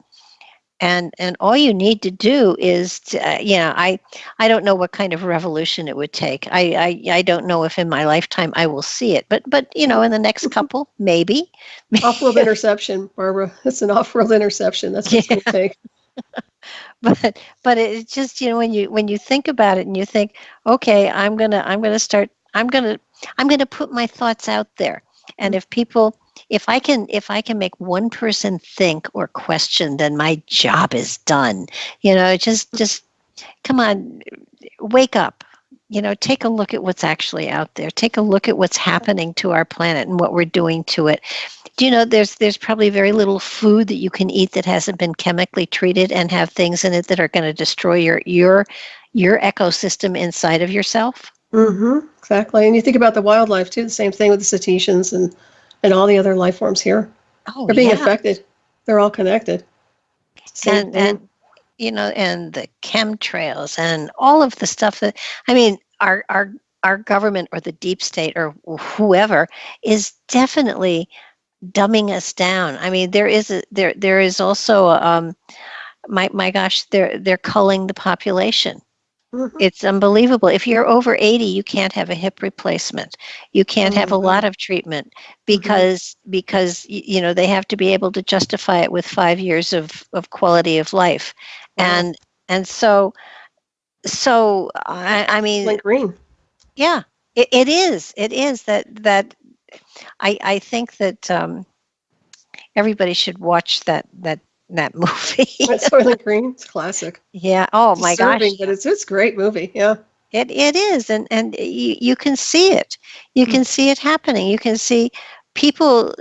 and all you need to do is to, I don't know what kind of revolution it would take. I don't know if in my lifetime I will see it, but in the next couple, maybe. Off-world interception, Barbara. It's an off-world interception. That's what it's going to take. but it's just, when you think about it and you think, okay, I'm gonna put my thoughts out there, and if I can make one person think or question, then my job is done. Just come on, wake up. Take a look at what's actually out there. Take a look at what's happening to our planet and what we're doing to it. Do you know there's probably very little food that you can eat that hasn't been chemically treated and have things in it that are going to destroy your ecosystem inside of yourself? Mm-hmm. Exactly. And you think about the wildlife too. The same thing with the cetaceans and all the other life forms here. Oh, they're being affected. They're all connected. And the chemtrails and all of the stuff that, our government or the deep state or whoever is definitely dumbing us down. There is also my gosh, they're culling the population. Mm-hmm. It's unbelievable. If you're over 80, you can't have a hip replacement. You can't have a lot of treatment because they have to be able to justify it with 5 years of quality of life. Wow. And so like green. Yeah, it is that I think that everybody should watch that movie. It's Soylent Green. It's classic. Yeah. Oh my gosh. But it's a great movie. Yeah. It is, and you can see it. You can see it happening. You can see people,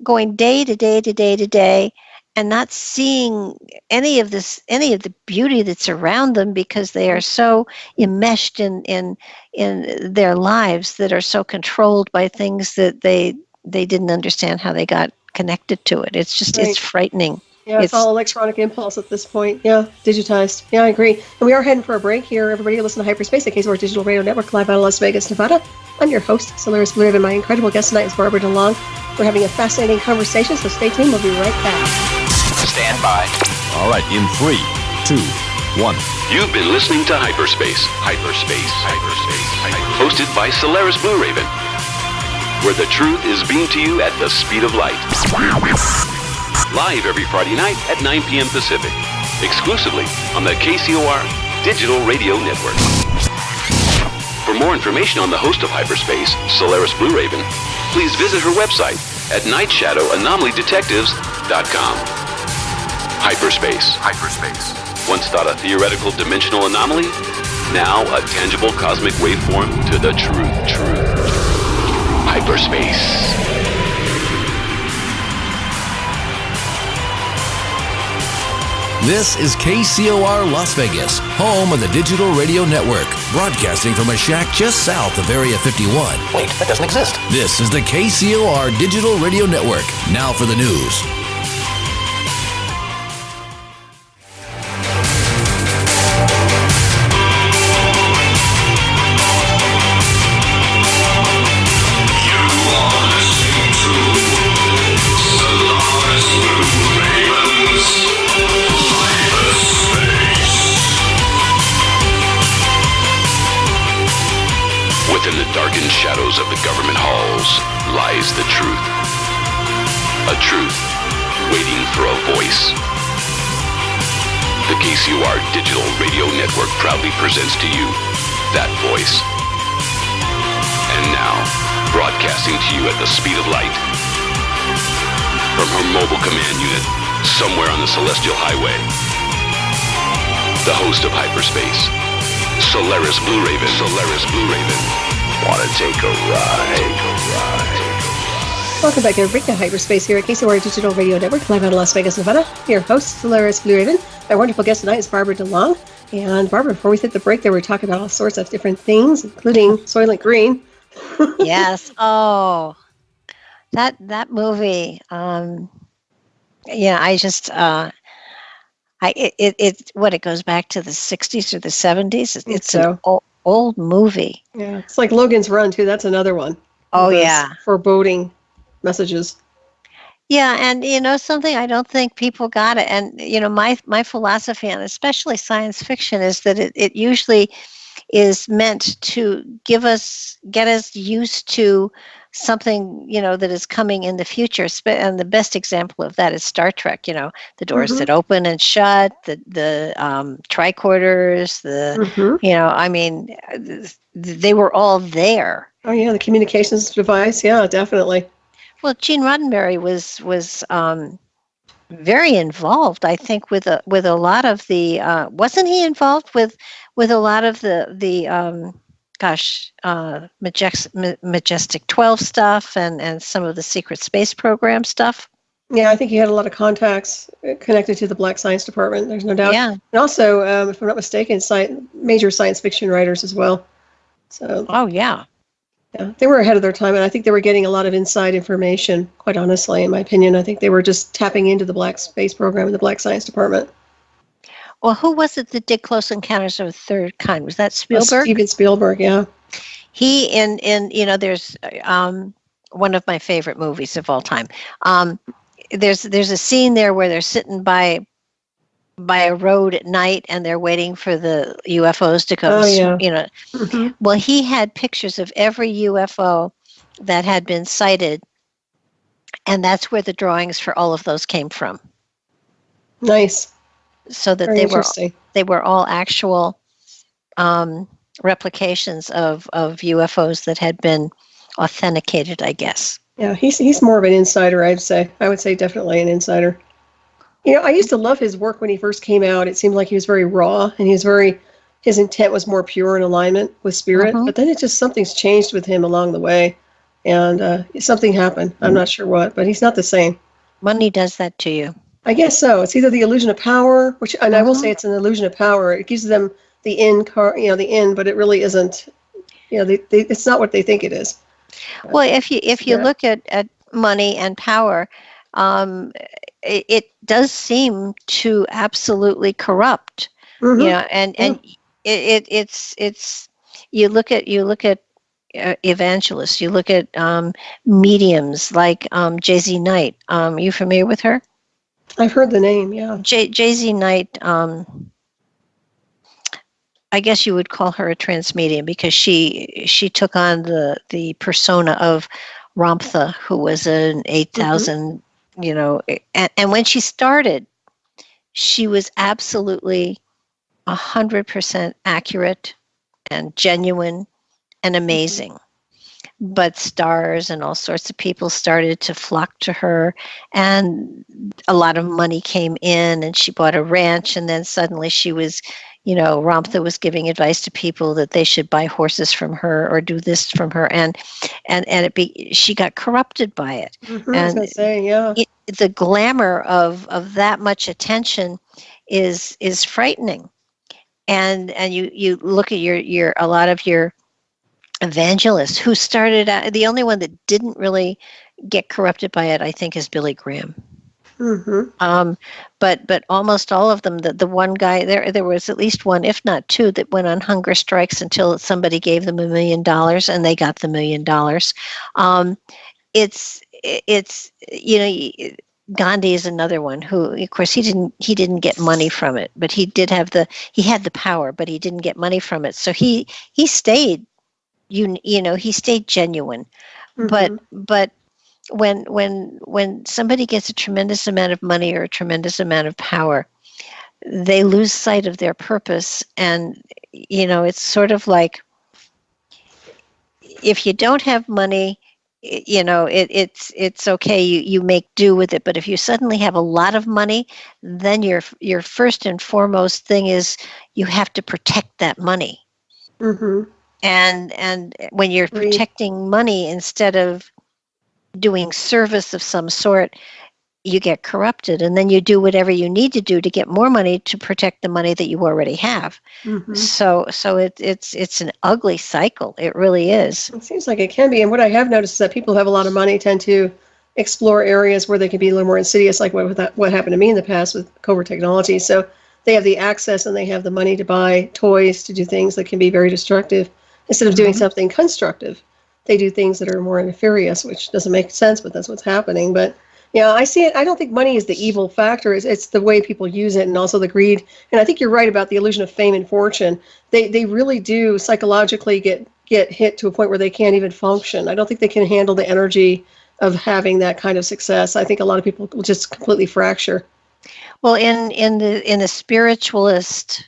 going day to day to day to day, and not seeing any of the beauty that's around them because they are so enmeshed in their lives that are so controlled by things that they didn't understand how they got connected to it. It's just It's frightening. Yeah, it's all electronic impulse at this point. Yeah, digitized. Yeah, I agree. And we are heading for a break here. Everybody, listen to Hyperspace, the KCOR Digital Radio Network, live out of Las Vegas, Nevada. I'm your host, Solaris BlueRaven. My incredible guest tonight is Barbara DeLong. We're having a fascinating conversation, so stay tuned. We'll be right back. Stand by. All right, in 3, 2, 1. You've been listening to Hyperspace. Hosted by Solaris BlueRaven, where the truth is beamed to you at the speed of light. Live every Friday night at 9 p.m. Pacific, exclusively on the KCOR Digital Radio Network. For more information on the host of Hyperspace, Solaris BlueRaven, please visit her website at nightshadowanomalydetectives.com. Hyperspace. Once thought a theoretical dimensional anomaly, now a tangible cosmic waveform to the truth. Hyperspace. This is KCOR Las Vegas, home of the Digital Radio Network, broadcasting from a shack just south of Area 51. Wait, that doesn't exist. This is the KCOR Digital Radio Network. Now for the news. Within the darkened shadows of the government halls lies the truth. A truth waiting for a voice. The KCOR Digital Radio Network proudly presents to you that voice. And now, broadcasting to you at the speed of light, from her mobile command unit somewhere on the Celestial Highway, the host of Hyperspace, Solaris BlueRaven. Wanna take a ride? Welcome back, everybody, to Hyperspace here at KCOR Digital Radio Network, live out of Las Vegas, Nevada. Your host, Solaris BlueRaven. My wonderful guest tonight is Barbara DeLong. And Barbara, before we hit the break there, we were talking about all sorts of different things, including Soylent Green. Yes. Oh, that movie. I just. It goes back to the 60s or the 70s. It's an old movie. Yeah, it's like Logan's Run too. That's another one. Oh yeah, foreboding messages. Yeah, and something, I don't think people got it. And my philosophy on especially science fiction is that it usually is meant to get us used to something, that is coming in the future. And the best example of that is Star Trek, the doors that open and shut, the tricorders, they were all there. Oh, yeah, the communications device. Yeah, definitely. Well, Gene Roddenberry was very involved, I think, with a lot of the. Wasn't he involved with a lot of the Majestic 12 stuff and some of the secret space program stuff? Yeah, I think he had a lot of contacts connected to the Black Science Department. There's no doubt. Yeah. And also, if I'm not mistaken, major science fiction writers as well. So. Oh yeah. Yeah, they were ahead of their time, and I think they were getting a lot of inside information, quite honestly, in my opinion. I think they were just tapping into the Black Space Program and the Black Science Department. Well, who was it that did Close Encounters of the Third Kind? Was that Spielberg? Steven Spielberg, yeah. He, there's one of my favorite movies of all time. There's a scene there where they're sitting by a road at night and they're waiting for the UFOs to come. Oh, yeah. Well, he had pictures of every UFO that had been sighted, and that's where the drawings for all of those came from. Nice. So that they were all actual replications of UFOs that had been authenticated, I guess. Yeah, he's more of an insider, I'd say. I would say definitely an insider. I used to love his work when he first came out. It seemed like he was very raw, and his intent was more pure in alignment with spirit. But then something's changed with him along the way, and something happened. I'm not sure what, but he's not the same. Money does that to you. I guess so. It's either the illusion of power, and I will say it's an illusion of power. It gives them the end, the end, but it really isn't. It's not what they think it is. Well, if you look at money and power, it does seem to absolutely corrupt. And it's you look at evangelists, you look at mediums like J.Z. Knight. You familiar with her? I've heard the name, yeah. J.Z. Knight, I guess you would call her a trance medium because she took on the persona of Ramtha, who was an 8,000, and when she started, she was absolutely 100% accurate and genuine and amazing. But stars and all sorts of people started to flock to her, and a lot of money came in, and she bought a ranch, and then suddenly she was, Ramtha was giving advice to people that they should buy horses from her or do this from her, and she got corrupted by it. I was gonna say, yeah. The glamour of that much attention is frightening, and you look at a lot of your evangelists who started out. The only one that didn't really get corrupted by it, I think, is Billy Graham. But almost all of them, the one guy, there was at least one, if not two, that went on hunger strikes until somebody gave them $1 million and they got the $1 million. It's Gandhi is another one who, of course, he didn't get money from it, but he had the power, but he didn't get money from it. So he stayed. He stayed genuine, but when somebody gets a tremendous amount of money or a tremendous amount of power, they lose sight of their purpose. And it's sort of like, if you don't have money, it's okay. You make do with it. But if you suddenly have a lot of money, then your first and foremost thing is you have to protect that money. And when you're protecting money instead of doing service of some sort, you get corrupted, and then you do whatever you need to do to get more money to protect the money that you already have. So it's an ugly cycle. It really is. It seems like it can be. And what I have noticed is that people who have a lot of money tend to explore areas where they can be a little more insidious, like what happened to me in the past with covert technology. So they have the access and they have the money to buy toys, to do things that can be very destructive. Instead of doing something constructive, they do things that are more nefarious, which doesn't make sense, but that's what's happening. But yeah, I see it. I don't think money is the evil factor. It's the way people use it, and also the greed. And I think you're right about the illusion of fame and fortune. They really do psychologically get get hit to a point where they can't even function. I don't think they can handle the energy of having that kind of success. I think a lot of people will just completely fracture. Well, in the spiritualist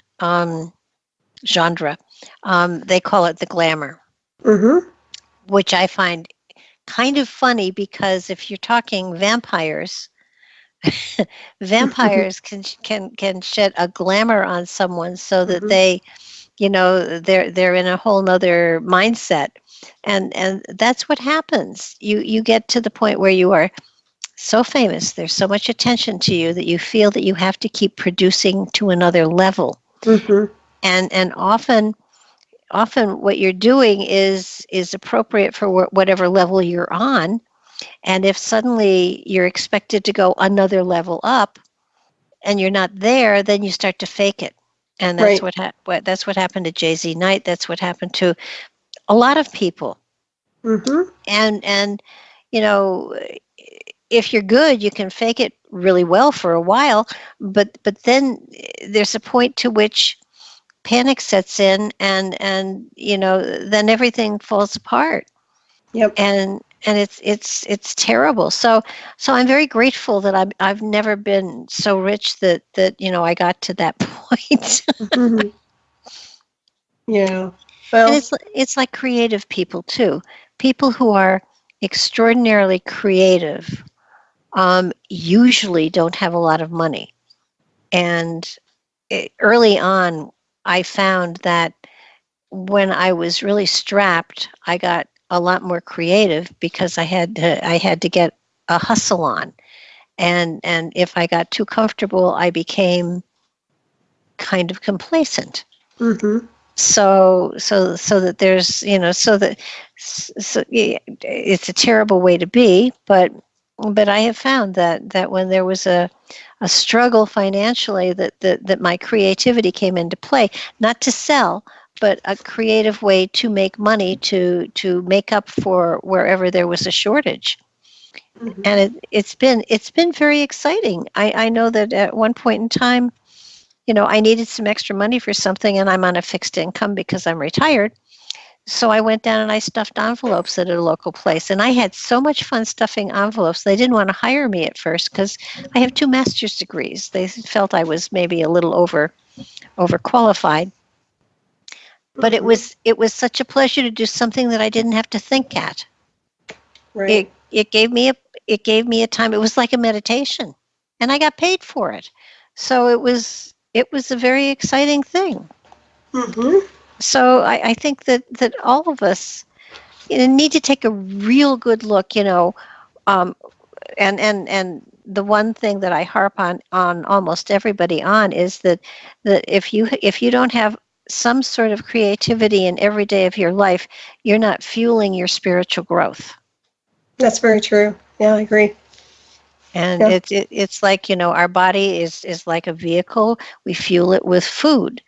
genre, they call it the glamour, which I find kind of funny, because if you're talking vampires, vampires can shed a glamour on someone so that they, they're in a whole nother mindset, and that's what happens. You get to the point where you are so famous, there's so much attention to you that you feel that you have to keep producing to another level. And often what you're doing is appropriate for whatever level you're on. And if suddenly you're expected to go another level up and you're not there, then you start to fake it. And that's that's what happened to Jay-Z Knight. That's what happened to a lot of people. And if you're good, you can fake it really well for a while, but then there's a point to which panic sets in, and then everything falls apart. And it's terrible. So I'm very grateful that I've never been so rich that I got to that point. Yeah. Well, and it's like creative people too. People who are extraordinarily creative usually don't have a lot of money. And early on, I found that when I was really strapped, I got a lot more creative because I had to get a hustle on, and if I got too comfortable, I became kind of complacent. So that there's it's a terrible way to be, but I have found that when there was a struggle financially, that my creativity came into play, not to sell, but a creative way to make money to make up for wherever there was a shortage. And it's been very exciting. I know that at one point in time, I needed some extra money for something, and I'm on a fixed income because I'm retired. So I went down and I stuffed envelopes at a local place, and I had so much fun stuffing envelopes. They didn't want to hire me at first because I have 2 master's degrees. They felt I was maybe a little overqualified. But it was such a pleasure to do something that I didn't have to think at. Right. It gave me a time. It was like a meditation, and I got paid for it. So it was a very exciting thing. So I think that all of us need to take a real good look, and the one thing that I harp on almost everybody on is that if you don't have some sort of creativity in every day of your life, you're not fueling your spiritual growth. That's very true. Yeah, I agree. And it's like, our body is like a vehicle. We fuel it with food.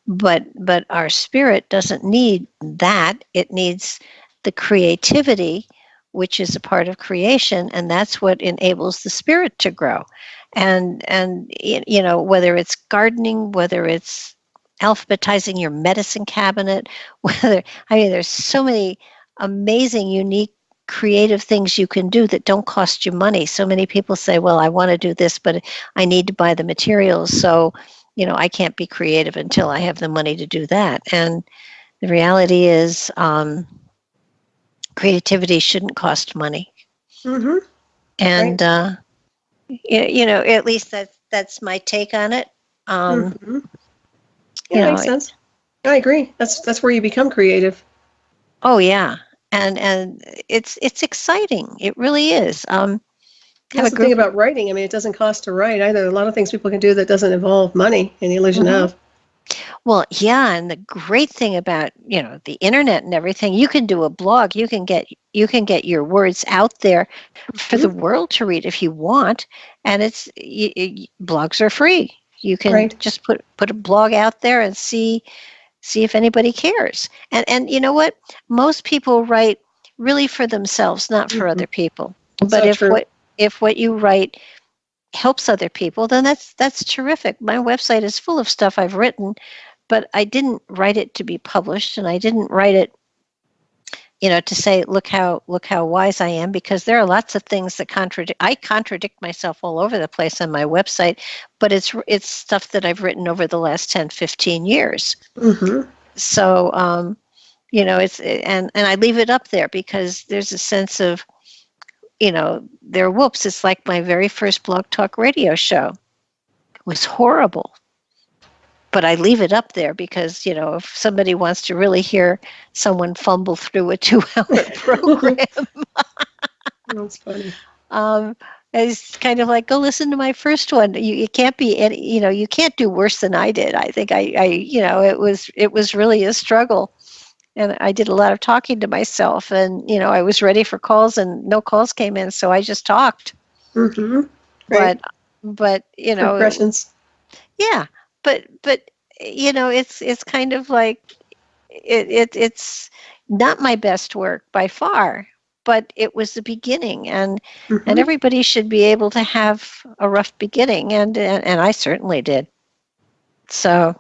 But our spirit doesn't need that. It needs the creativity, which is a part of creation, and that's what enables the spirit to grow. And whether it's gardening, whether it's alphabetizing your medicine cabinet, there's so many amazing, unique, creative things you can do that don't cost you money. So many people say, well, I want to do this, but I need to buy the materials, so I can't be creative until I have the money to do that. And the reality is, creativity shouldn't cost money. And, right. At least that's my take on it. Yeah, makes sense. I agree. That's where you become creative. Oh yeah. And it's exciting. It really is. That's the thing about writing. I mean, it doesn't cost to write either. A lot of things people can do that doesn't involve money and the illusion of. Well, yeah, and the great thing about the internet and everything, you can do a blog. You can get your words out there for the world to read if you want, and blogs are free. You can just put a blog out there and see if anybody cares. And you know what? Most people write really for themselves, not for other people. But if what you write helps other people, then that's terrific. My website is full of stuff I've written, but I didn't write it to be published, and I didn't write it to say, look how wise I am, because there are lots of things that I contradict myself all over the place on my website, but it's stuff that I've written over the last 10, 15 years. Mm-hmm. So, and I leave it up there because there's a sense of, it's like my very first Blog Talk Radio show. It was horrible. But I leave it up there because, if somebody wants to really hear someone fumble through a 2-hour program, That's funny. It's kind of like, go listen to my first one. You can't be you can't do worse than I did. I think it was really a struggle. And I did a lot of talking to myself, and, I was ready for calls and no calls came in. So I just talked. Mm-hmm. Right. But Impressions. Yeah. But it's kind of like it's not my best work by far, but it was the beginning, and everybody should be able to have a rough beginning, and I certainly did. So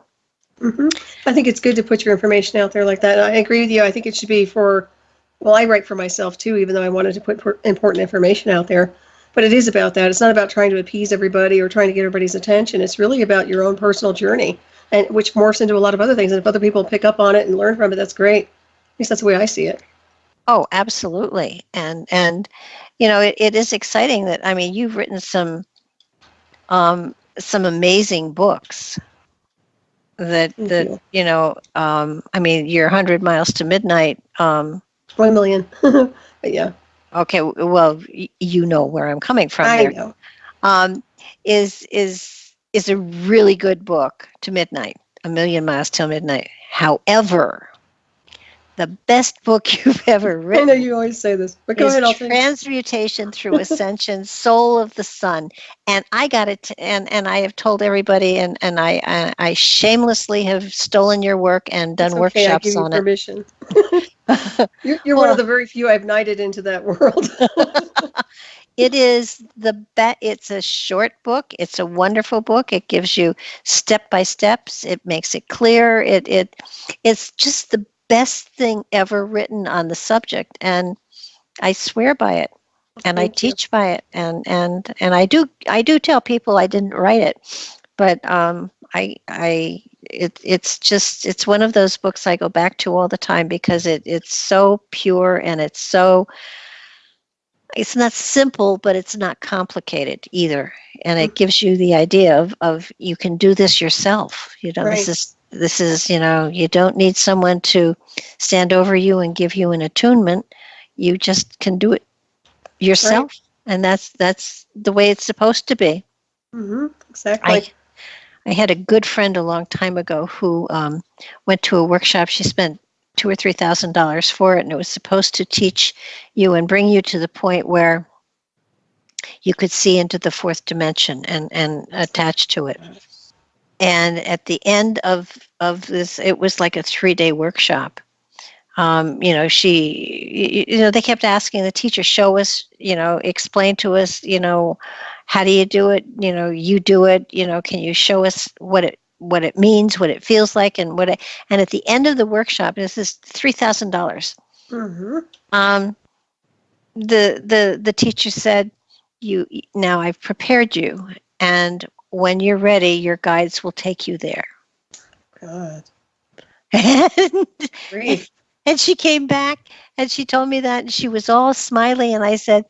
I think it's good to put your information out there like that. And I agree with you. I think it should be I write for myself too, even though I wanted to put important information out there. But it is about that. It's not about trying to appease everybody or trying to get everybody's attention. It's really about your own personal journey, and which morphs into a lot of other things. And if other people pick up on it and learn from it, that's great. At least that's the way I see it. Oh, absolutely. And it is exciting that, you've written some amazing books that your 100 Miles to Midnight. 1 million. Yeah. Okay, well, you know where I'm coming from. I there. know. Is a really good book to midnight, 1 Million Miles Till Midnight. However, the best book you've ever written. I know you always say this, but go ahead. Transmutation Through Ascension, Soul of the Sun. And I got it, and I have told everybody, and I shamelessly have stolen your work and done workshops on it. Permission. You're one of the very few I've knighted into that world. It is it's a short book. It's a wonderful book. It gives you step by steps. It makes it clear. It's just the best thing ever written on the subject, and I swear by it, and I teach by it, and I do tell people I didn't write it, but it's one of those books I go back to all the time because it's so pure, and it's not simple, but it's not complicated either, and it gives you the idea of you can do this yourself. Right. This is, you don't need someone to stand over you and give you an attunement. You just can do it yourself. Right. And that's the way it's supposed to be. Mm-hmm. Exactly. I had a good friend a long time ago who went to a workshop. She spent $2,000 or $3,000 for it, and it was supposed to teach you and bring you to the point where you could see into the fourth dimension and attach to it. And at the end of this, it was like a 3-day workshop. They kept asking the teacher, show us, explain to us, how do you do it? You do it, can you show us what it means, what it feels like, and and at the end of the workshop, this is $3,000. Mm-hmm. The teacher said, now I've prepared you, and when you're ready, your guides will take you there. God. And she came back and she told me that, and she was all smiley, and I said,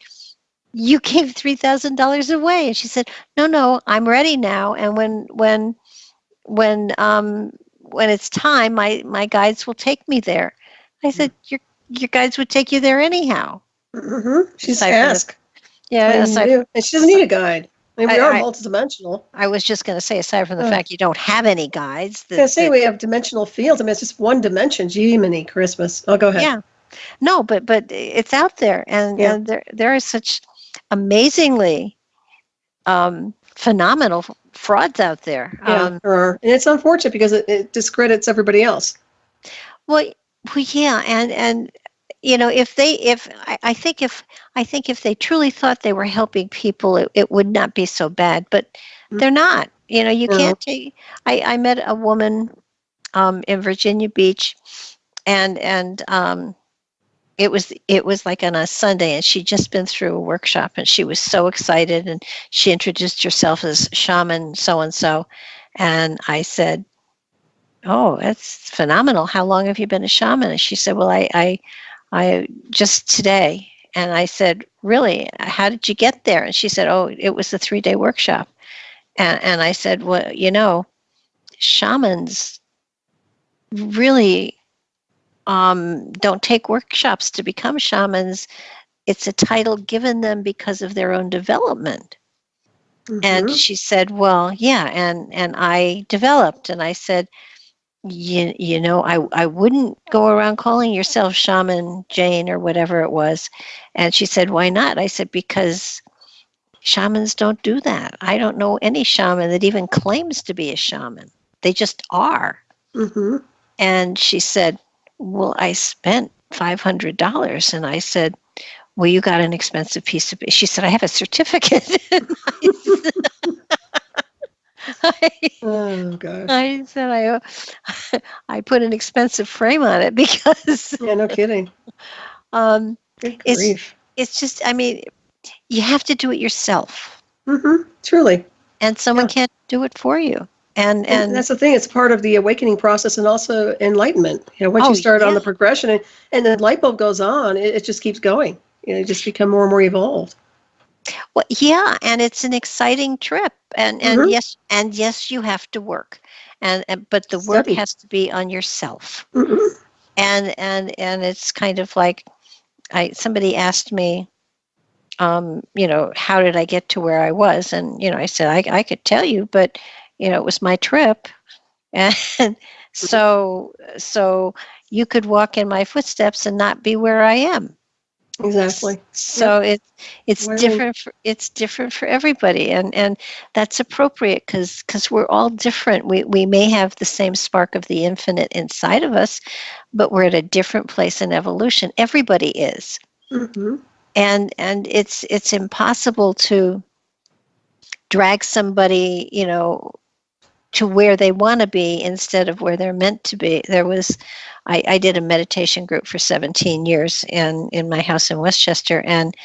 you gave $3,000 away. And she said, no, I'm ready now. And when it's time, my guides will take me there. I said, your guides would take you there anyhow. Mm-hmm. She's asked. Yeah. And she doesn't need a guide. We are multidimensional. I was just going to say, aside from the fact you don't have any guides. We have dimensional fields. It's just one dimension. Gee, mini Christmas. Oh, go ahead. Yeah. No, but it's out there. And there are such amazingly phenomenal frauds out there. Yeah, there are. And it's unfortunate because it discredits everybody else. Well, yeah. And if they truly thought they were helping people, it would not be so bad, but they're not. You can't take. I met a woman in Virginia Beach, and it was like on a Sunday, and she'd just been through a workshop, and she was so excited, and she introduced herself as shaman so and so, and I said, "Oh, that's phenomenal. How long have you been a shaman?" And she said, "Well, I just today." And I said, "Really? How did you get there?" And she said, "Oh, it was a 3-day workshop." And I said, "Well, shamans really don't take workshops to become shamans. It's a title given them because of their own development." Mm-hmm. And she said, "Well, yeah, and I developed." And I said, I wouldn't go around calling yourself Shaman Jane or whatever it was." And she said, "Why not?" I said, "Because shamans don't do that. I don't know any shaman that even claims to be a shaman. They just are." Mm-hmm. And she said, "Well, I spent $500. And I said, "Well, you got an expensive piece of..." She said, "I have a certificate." Oh gosh! I said, I put an expensive frame on it because... Yeah, no kidding. It's just, I mean, you have to do it yourself. Mm-hmm. Truly. And someone can't do it for you. And that's the thing. It's part of the awakening process and also enlightenment. Once you start on the progression and the light bulb goes on, it just keeps going. You just become more and more evolved. Well, yeah, and it's an exciting trip, and mm-hmm. yes, you have to work, but the work has to be on yourself, mm-hmm. and it's kind of like somebody asked me, how did I get to where I was, and I said I could tell you, but it was my trip, and so you could walk in my footsteps and not be where I am. Exactly. So it's different. It's different for everybody, and that's appropriate because we're all different. We may have the same spark of the infinite inside of us, but we're at a different place in evolution. Everybody is, mm-hmm. and it's impossible to drag somebody to where they want to be instead of where they're meant to be. I did a meditation group for 17 years in my house in Westchester, and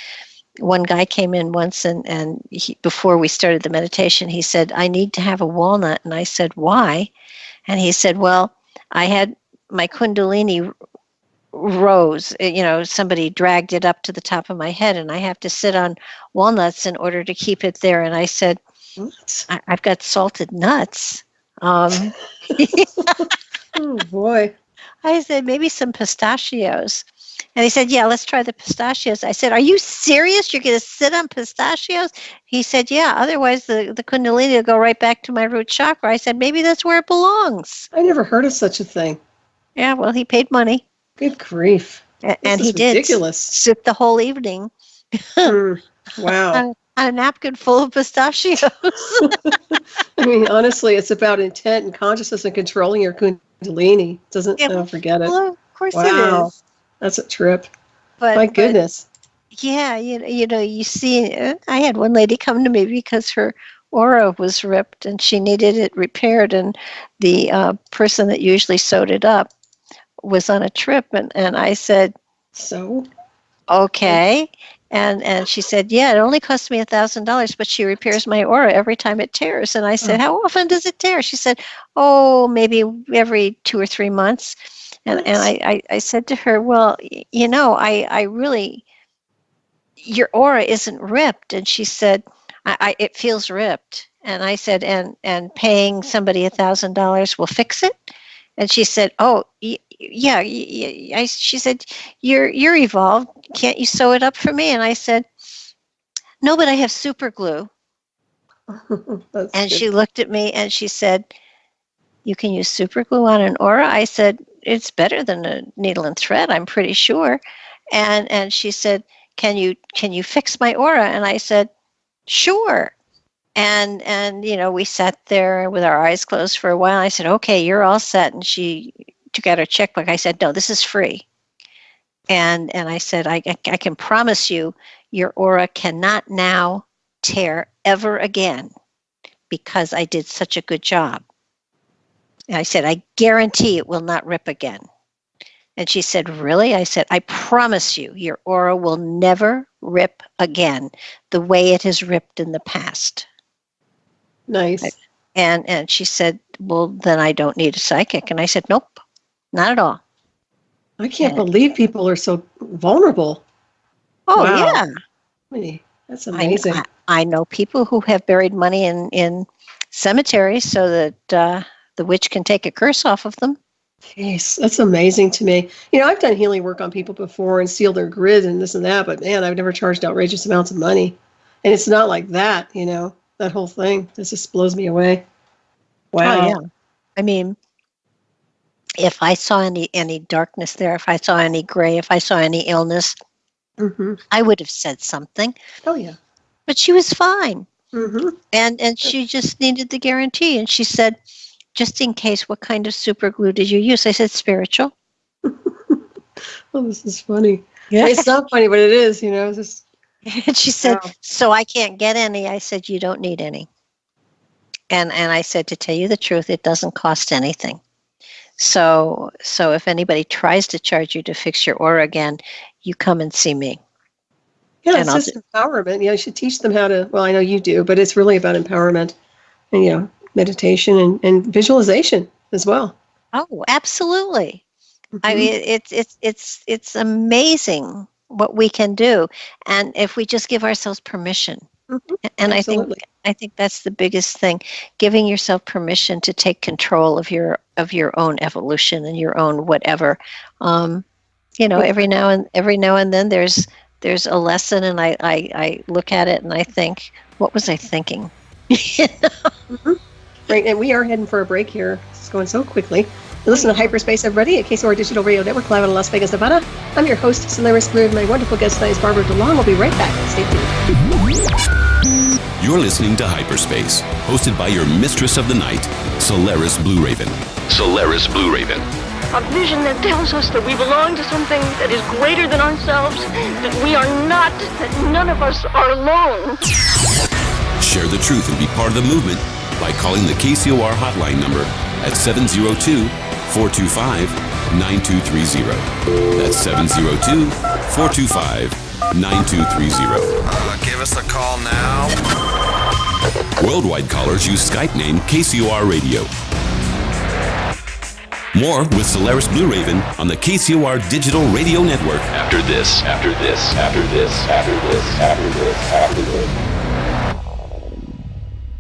one guy came in once and before we started the meditation, he said, "I need to have a walnut." And I said, "Why?" And he said, "Well, I had my Kundalini rose, somebody dragged it up to the top of my head, and I have to sit on walnuts in order to keep it there." And I said, "I've got salted nuts." Oh boy. I said, "Maybe some pistachios." And he said, "Yeah, let's try the pistachios." I said, "Are you serious? You're going to sit on pistachios?" He said, "Yeah, otherwise the Kundalini will go right back to my root chakra." I said, "Maybe that's where it belongs." I never heard of such a thing. Yeah, well, he paid money. Good grief. And he did sit the whole evening. Wow. On a napkin full of pistachios. I mean, honestly, it's about intent and consciousness and controlling your Kundalini. Forget it. Well, of course it is. That's a trip. My goodness. Yeah, you see, I had one lady come to me because her aura was ripped and she needed it repaired, and the person that usually sewed it up was on a trip, and I said, "So? Okay." And she said, "Yeah, it only cost me $1,000, but she repairs my aura every time it tears." And I said, "How often does it tear?" She said, "Oh, maybe every 2 or 3 months." And I said to her, "Well, I really, your aura isn't ripped." And she said, it feels ripped." And I said, and paying somebody $1,000 will fix it?" And she said, "Oh, yeah." She said, "You're evolved. Can't you sew it up for me?" And I said, "No, but I have super glue." And good. She looked at me and she said, "You can use super glue on an aura?" I said, "It's better than a needle and thread, I'm pretty sure." And she said, Can you fix my aura?" And I said, "Sure." And we sat there with our eyes closed for a while. I said, "Okay, you're all set." And she took out her checkbook. I said, "No, this is free." And I said, I can promise you, your aura cannot now tear ever again because I did such a good job. And I said, I guarantee it will not rip again. And she said, really? I said, I promise you, your aura will never rip again the way it has ripped in the past. Nice. And she said, well, then I don't need a psychic. And I said, nope, not at all. I can't believe people are so vulnerable. Oh, wow. yeah. That's amazing. I know people who have buried money in cemeteries so that the witch can take a curse off of them. Jeez, that's amazing to me. I've done healing work on people before and sealed their grid and this and that, but man, I've never charged outrageous amounts of money. And it's not like that, that whole thing. This just blows me away. Wow. Oh, yeah. I mean, if I saw any darkness there, if I saw any gray, if I saw any illness, I would have said something. Oh, yeah. But she was fine. Mm-hmm. And she just needed the guarantee. And she said, just in case, what kind of super glue did you use? I said, spiritual. Oh, this is funny. Yeah. It's not funny, but it is, It's just, and she said, wow. So I can't get any. I said, you don't need any. And I said, to tell you the truth, it doesn't cost anything. So if anybody tries to charge you to fix your aura again, you come and see me. Yeah, and it's just empowerment. You should teach them how to, well, I know you do, but it's really about empowerment and, meditation and visualization as well. Oh, absolutely. I mean, it's amazing what we can do. And if we just give ourselves permission. And Absolutely. I think that's the biggest thing, giving yourself permission to take control of your own evolution and your own whatever. Every now and then there's a lesson, and I look at it and I think, what was I thinking? Right, and we are heading for a break here. It's going so quickly. You listen to Hyperspace, everybody, at KCOR Digital Radio Network, live in Las Vegas, Nevada. I'm your host, Solaris BlueRaven. My wonderful guest tonight is Barbara DeLong. We'll be right back. Stay tuned. You're listening to Hyperspace, hosted by your mistress of the night, Solaris BlueRaven. Solaris BlueRaven. A vision that tells us that we belong to something that is greater than ourselves, that we are not, that none of us are alone. Share the truth and be part of the movement by calling the KCOR hotline number at 702-425-9230. That's 702-425-9230. Give us a call now. Worldwide callers use Skype name KCOR Radio. More with Solaris BlueRaven on the KCOR Digital Radio Network. After this.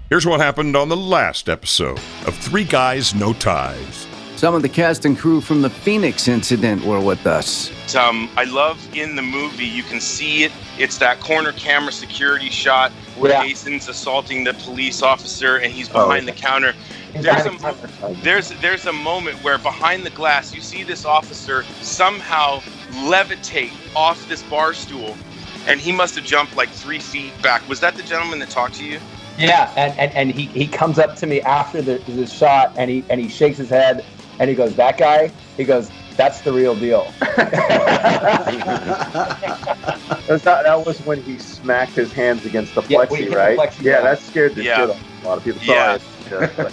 Here's what happened on the last episode of Three Guys, No Ties. Some of the cast and crew from the Phoenix incident were with us. I love in the movie, you can see it. It's that corner camera security shot where Jason's assaulting the police officer and he's behind the counter. There's a moment where behind the glass, you see this officer somehow levitate off this bar stool, and he must have jumped like 3 feet back. Was that the gentleman that talked to you? Yeah, and he comes up to me after the shot, and he shakes his head, and he goes, "That guy?" He goes, "That's the real deal." That was when he smacked his hands against the plexi, right? That scared the shit out of a lot of people. Sorry.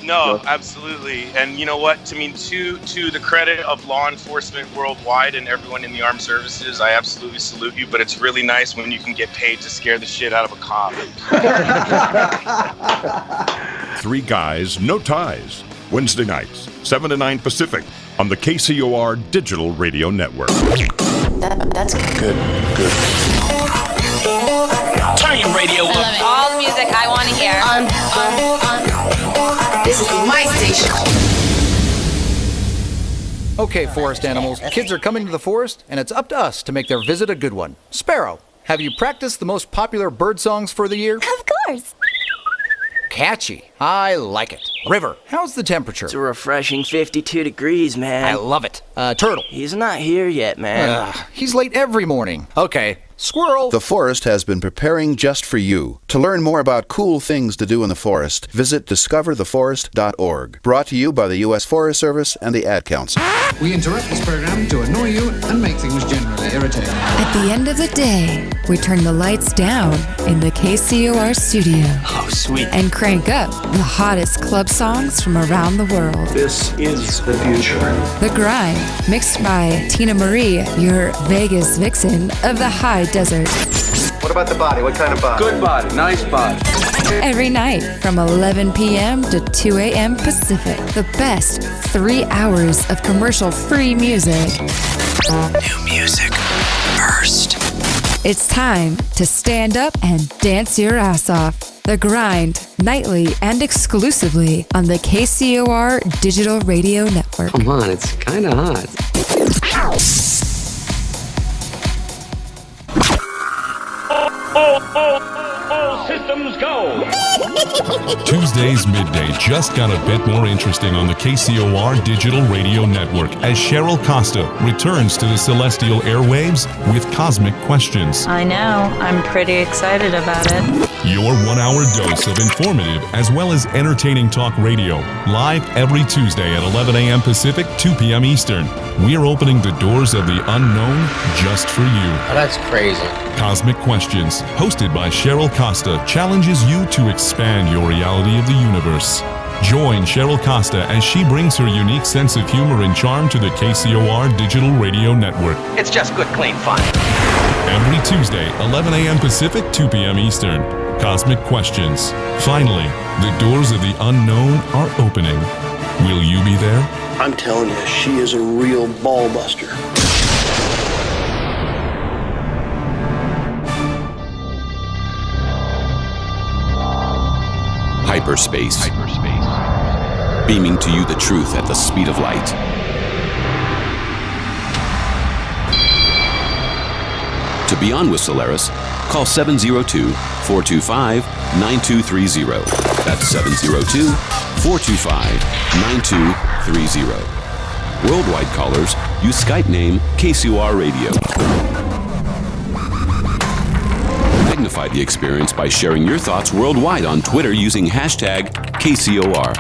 No, absolutely. And you know what? To the credit of law enforcement worldwide and everyone in the armed services, I absolutely salute you, but it's really nice when you can get paid to scare the shit out of a cop. Three Guys, No Ties. Wednesday nights, 7 to 9 Pacific on the KCOR Digital Radio Network. That's good. Turn your radio up. I love it. All the music I want to hear. This is my station. Okay, forest animals, kids are coming to the forest, and it's up to us to make their visit a good one. Sparrow, have you practiced the most popular bird songs for the year? Of course. Catchy. I like it. River, how's the temperature? It's a refreshing 52 degrees, man. I love it. Turtle. He's not here yet, man. He's late every morning. Okay. Squirrel. The forest has been preparing just for you. To learn more about cool things to do in the forest, visit discovertheforest.org. Brought to you by the U.S. Forest Service and the Ad Council. We interrupt this program to annoy you and make things generally irritating. At the end of the day, we turn the lights down in the KCOR studio. Oh, sweet. And crank up the hottest club songs from around the world. This is the future. The Grind, mixed by Tina Marie, your Vegas vixen of the high desert. What about the body? What kind of body? Good body, nice body. Every night from 11 p.m. to 2 a.m. Pacific. The best 3 hours of commercial-free music. New music first. It's time to stand up and dance your ass off. The Grind, nightly and exclusively on the KCOR Digital Radio Network. Come on, it's kind of hot. All systems go. Tuesdays midday just got a bit more interesting on the KCOR Digital Radio Network as Cheryl Costa returns to the celestial airwaves with Cosmic Questions. I know. I'm pretty excited about it. Your 1 hour dose of informative as well as entertaining talk radio. Live every Tuesday at 11 a.m. Pacific, 2 p.m. Eastern. We're opening the doors of the unknown just for you. Oh, that's crazy. Cosmic Questions, hosted by Cheryl Costa, challenges you to expand your reality of the universe. Join Cheryl Costa as she brings her unique sense of humor and charm to the KCOR Digital Radio Network. It's just good, clean fun. Every Tuesday, 11 a.m. Pacific, 2 p.m. Eastern. Cosmic Questions. Finally, the doors of the unknown are opening. Will you be there? I'm telling you, she is a real ball buster. Hyperspace. Beaming to you the truth at the speed of light. To be on with Solaris, call 702-425-9230. That's 702-425-9230. Worldwide callers use Skype name KCOR Radio. Magnify the experience by sharing your thoughts worldwide on Twitter using hashtag KCOR.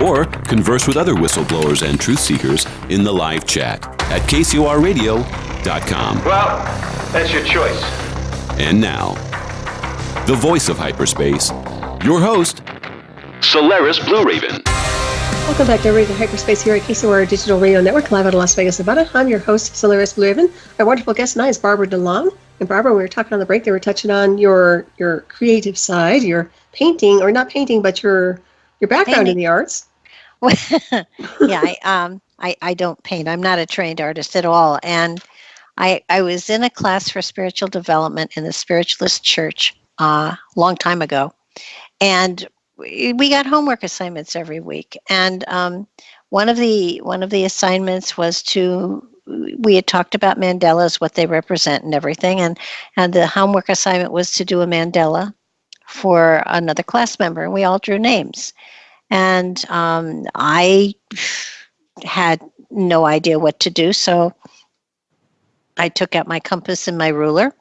Or converse with other whistleblowers and truth seekers in the live chat at KCORradio.com. Well, that's your choice. And now, the voice of hyperspace, your host, Solaris BlueRaven. Welcome back to Radio Hyperspace here at KCOR Digital Radio Network, live out of Las Vegas, Nevada. I'm your host, Solaris BlueRaven. My wonderful guest tonight is Barbara DeLong. And Barbara, we were talking on the break, they were touching on your creative side, your painting, or not painting, but your background in the arts. Yeah, I don't paint. I'm not a trained artist at all. And I was in a class for spiritual development in the Spiritualist Church long time ago. And we got homework assignments every week. And one of the assignments was we had talked about mandalas, what they represent and everything. And the homework assignment was to do a mandala for another class member. And we all drew names. And I had no idea what to do. So I took out my compass and my ruler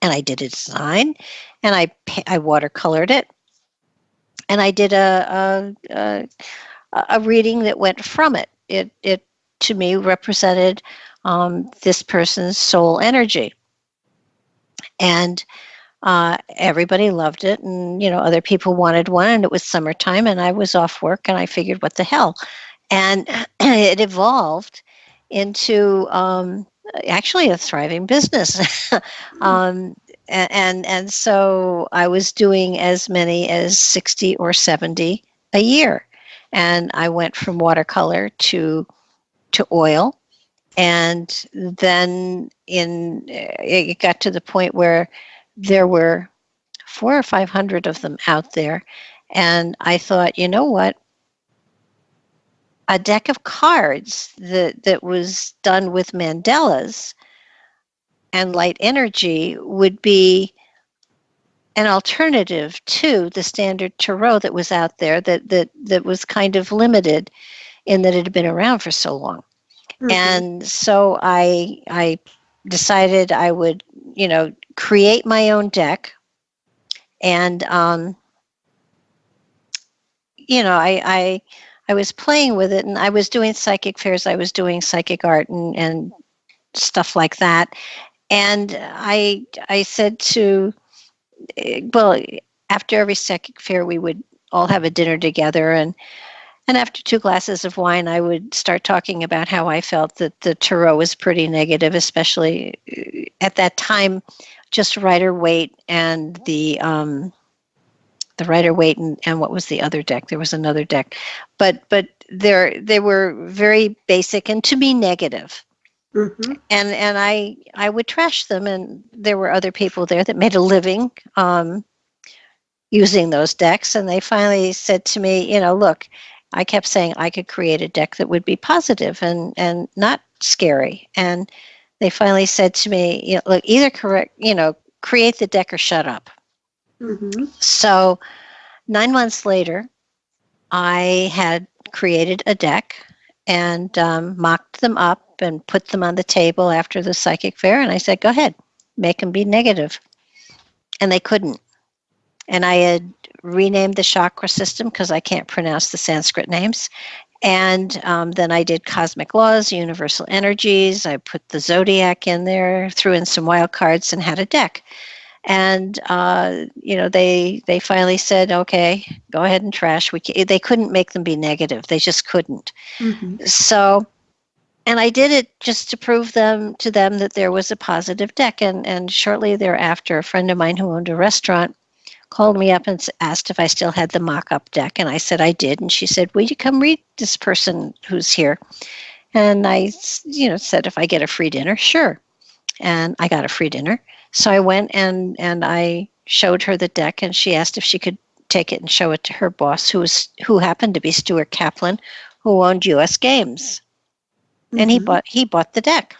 and I did a design and I watercolored it. And I did a reading that went from it. It to me represented this person's soul energy. And everybody loved it, and other people wanted one, and it was summertime, and I was off work, and I figured, what the hell? And it evolved into actually a thriving business. And so I was doing as many as 60 or 70 a year, and I went from watercolor to oil, and then it got to the point where there were 400 or 500 of them out there. And I thought, you know what? A deck of cards that was done with mandalas and light energy would be an alternative to the standard tarot that was out there that was kind of limited in that it had been around for so long. Mm-hmm. And so I decided I would, create my own deck. And, I was playing with it, and I was doing psychic fairs. I was doing psychic art and stuff like that. And I said after every psychic fair, we would all have a dinner together, and after 2 glasses of wine, I would start talking about how I felt that the tarot was pretty negative, especially at that time, just Rider-Waite and the Rider-Waite and what was the other deck? There was another deck, but they were very basic and to me negative. Mm-hmm. And I would trash them, and there were other people there that made a living using those decks, and they finally said to me, look, I kept saying I could create a deck that would be positive and not scary. And they finally said to me, look, either create the deck or shut up. Mm-hmm. So 9 months later, I had created a deck and mocked them up and put them on the table after the psychic fair. And I said, go ahead, make them be negative. And they couldn't. And I had renamed the chakra system because I can't pronounce the Sanskrit names. And then I did cosmic laws, universal energies. I put the zodiac in there, threw in some wild cards, and had a deck. And they finally said, "Okay, go ahead and trash." They couldn't make them be negative; they just couldn't. Mm-hmm. So, and I did it just to prove to them that there was a positive deck. And shortly thereafter, a friend of mine who owned a restaurant called me up and asked if I still had the mock-up deck, and I said I did. And she said, "Will you come read this person who's here?" And I, said, "If I get a free dinner, sure." And I got a free dinner. So I went and I showed her the deck, and she asked if she could take it and show it to her boss, who happened to be Stuart Kaplan, who owned U.S. Games. Mm-hmm. And he bought the deck.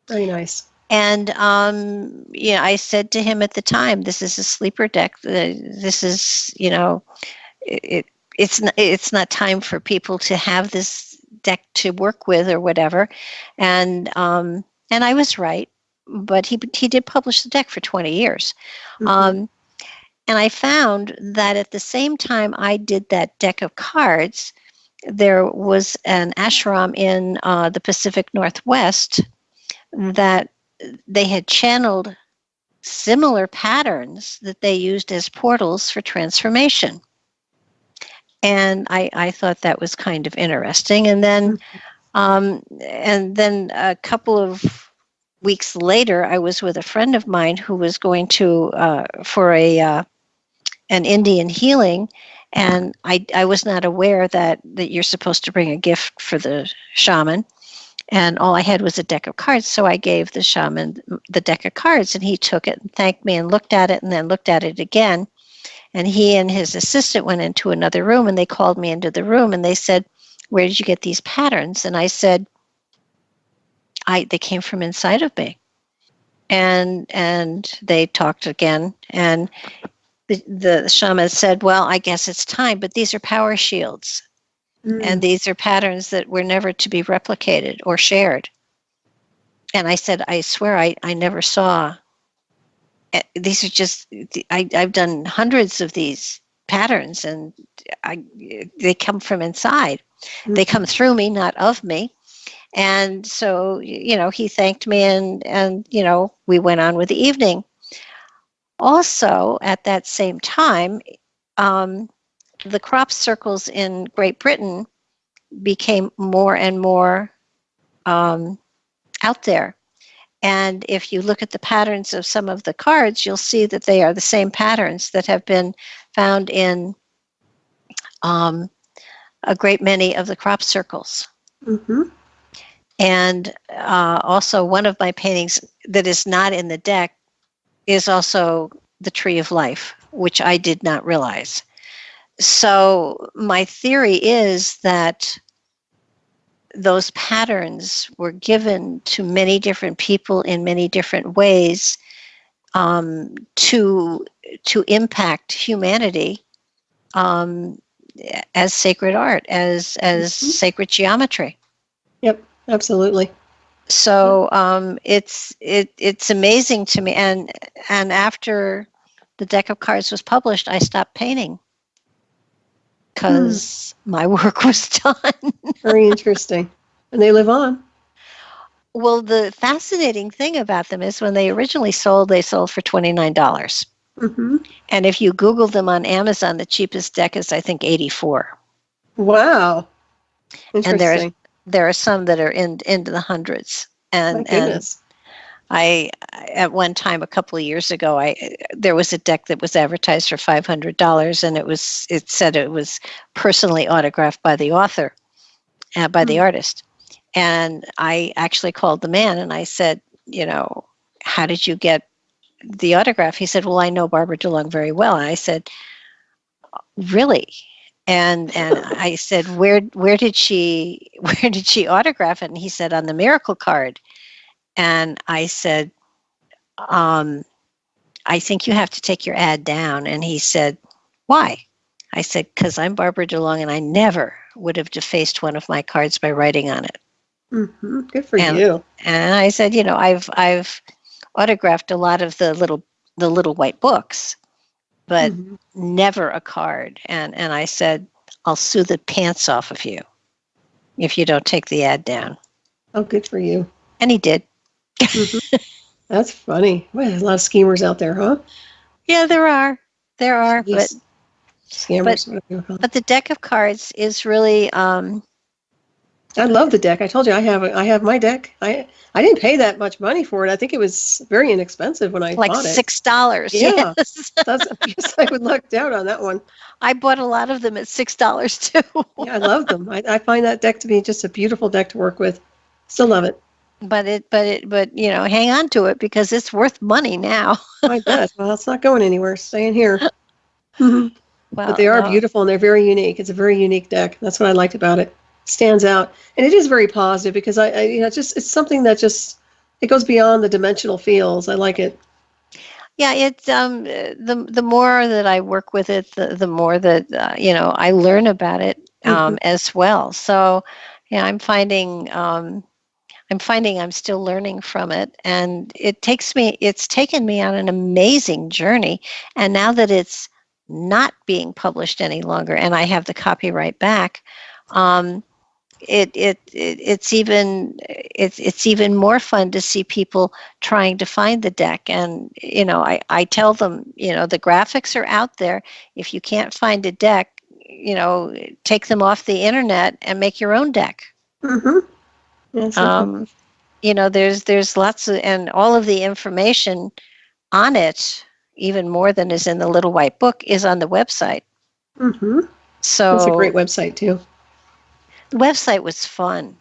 Very nice. And I said to him at the time, "This is a sleeper deck. This is, it's not time for people to have this deck to work with or whatever." And I was right, but he did publish the deck for 20 years. Mm-hmm. And I found that at the same time I did that deck of cards, there was an ashram in the Pacific Northwest that they had channeled similar patterns that they used as portals for transformation. And I thought that was kind of interesting. And then a couple of weeks later, I was with a friend of mine who was going to for an Indian healing, and I was not aware that you're supposed to bring a gift for the shaman. And all I had was a deck of cards, so I gave the shaman the deck of cards, and he took it and thanked me and looked at it and then looked at it again. And he and his assistant went into another room, and they called me into the room, and they said, "Where did you get these patterns?" And I said, they came from inside of me. And they talked again, and the shaman said, "Well, I guess it's time, but these are power shields. And these are patterns that were never to be replicated or shared." And I said, "I swear I never saw. These are just, I've done hundreds of these patterns, and they come from inside. Mm-hmm. They come through me, not of me." And so, he thanked me, and we went on with the evening. Also, at that same time, the crop circles in Great Britain became more and more out there. And if you look at the patterns of some of the cards, you'll see that they are the same patterns that have been found in a great many of the crop circles. Mm-hmm. And also one of my paintings that is not in the deck is also the Tree of Life, which I did not realize. So my theory is that those patterns were given to many different people in many different ways to impact humanity as sacred art, as sacred geometry. Yep, absolutely. So it's amazing to me. And after the deck of cards was published, I stopped painting because my work was done. Very interesting. And they live on. Well, the fascinating thing about them is when they originally sold, they sold for $29. Mm-hmm. And if you Google them on Amazon, the cheapest deck is, I think, $84. Wow. And there are some that are into the hundreds. My goodness. I at one time a couple of years ago, there was a deck that was advertised for $500, and it said it was personally autographed by the author, by the artist. And I actually called the man and I said, how did you get the autograph? He said, well, I know Barbara DeLong very well. And I said, really? And I said, where did she autograph it? And he said, on the miracle card. And I said, I think you have to take your ad down. And he said, why? I said, because I'm Barbara DeLong and I never would have defaced one of my cards by writing on it. Mm-hmm. Good for you. And I said, I've autographed a lot of the little white books, but never a card. And I said, I'll sue the pants off of you if you don't take the ad down. Oh, good for you. And he did. Mm-hmm. That's funny. Well, there's a lot of schemers out there, huh? Yeah, there are. But scammers. But the deck of cards is really. I love the deck. I told you I have my deck. I didn't pay that much money for it. I think it was very inexpensive when I bought it. Like $6. Yeah, yes. I guess I would lucked out on that one. I bought a lot of them at $6 too. Yeah, I love them. I find that deck to be just a beautiful deck to work with. Still love it. But hang on to it because it's worth money now. I bet. Well, it's not going anywhere. It's staying here. Well, but they are beautiful and they're very unique. It's a very unique deck. That's what I liked about it. Stands out, and it is very positive because it's something that it goes beyond the dimensional feels. I like it. Yeah, it's the more that I work with it, the more that I learn about it as well. So I'm finding I'm still learning from it, and it's taken me on an amazing journey. And now that it's not being published any longer, and I have the copyright back. It's even more fun to see people trying to find the deck. And I tell them, the graphics are out there. If you can't find a deck, take them off the internet and make your own deck. There's lots of, and all of the information on it, even more than is in the little white book, is on the website. So it's a great website too. The website was fun.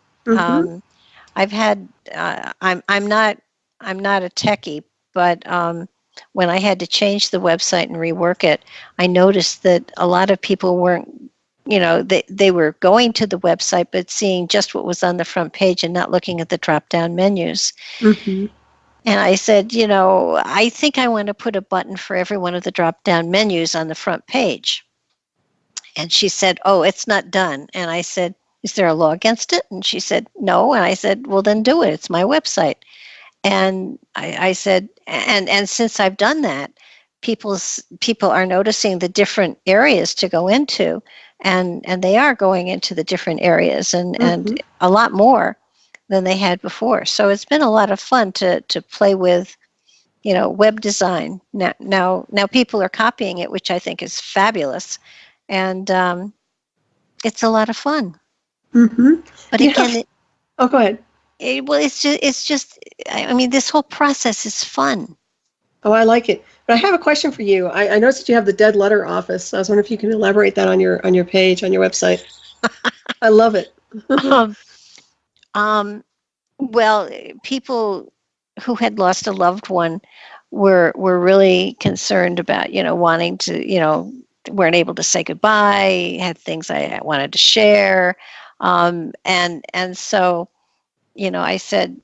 I've had I'm not a techie, but when I had to change the website and rework it, I noticed that a lot of people weren't, they were going to the website but seeing just what was on the front page and not looking at the drop-down menus. And I said, I think I want to put a button for every one of the drop-down menus on the front page. And she said, oh, it's not done. And I said, is there a law against it? And she said, no. And I said, well, then do it. It's my website. And I said, and since I've done that, people are noticing the different areas to go into, and they are going into the different areas and a lot more than they had before. So it's been a lot of fun to play with, web design. Now people are copying it, which I think is fabulous. And it's a lot of fun. But again, go ahead. It's just. I mean, this whole process is fun. Oh, I like it. But I have a question for you. I noticed that you have the dead letter office. I was wondering if you can elaborate that on your page, on your website. I love it. Well, people who had lost a loved one were really concerned about, wanting to, weren't able to say goodbye, had things I wanted to share. And so, I said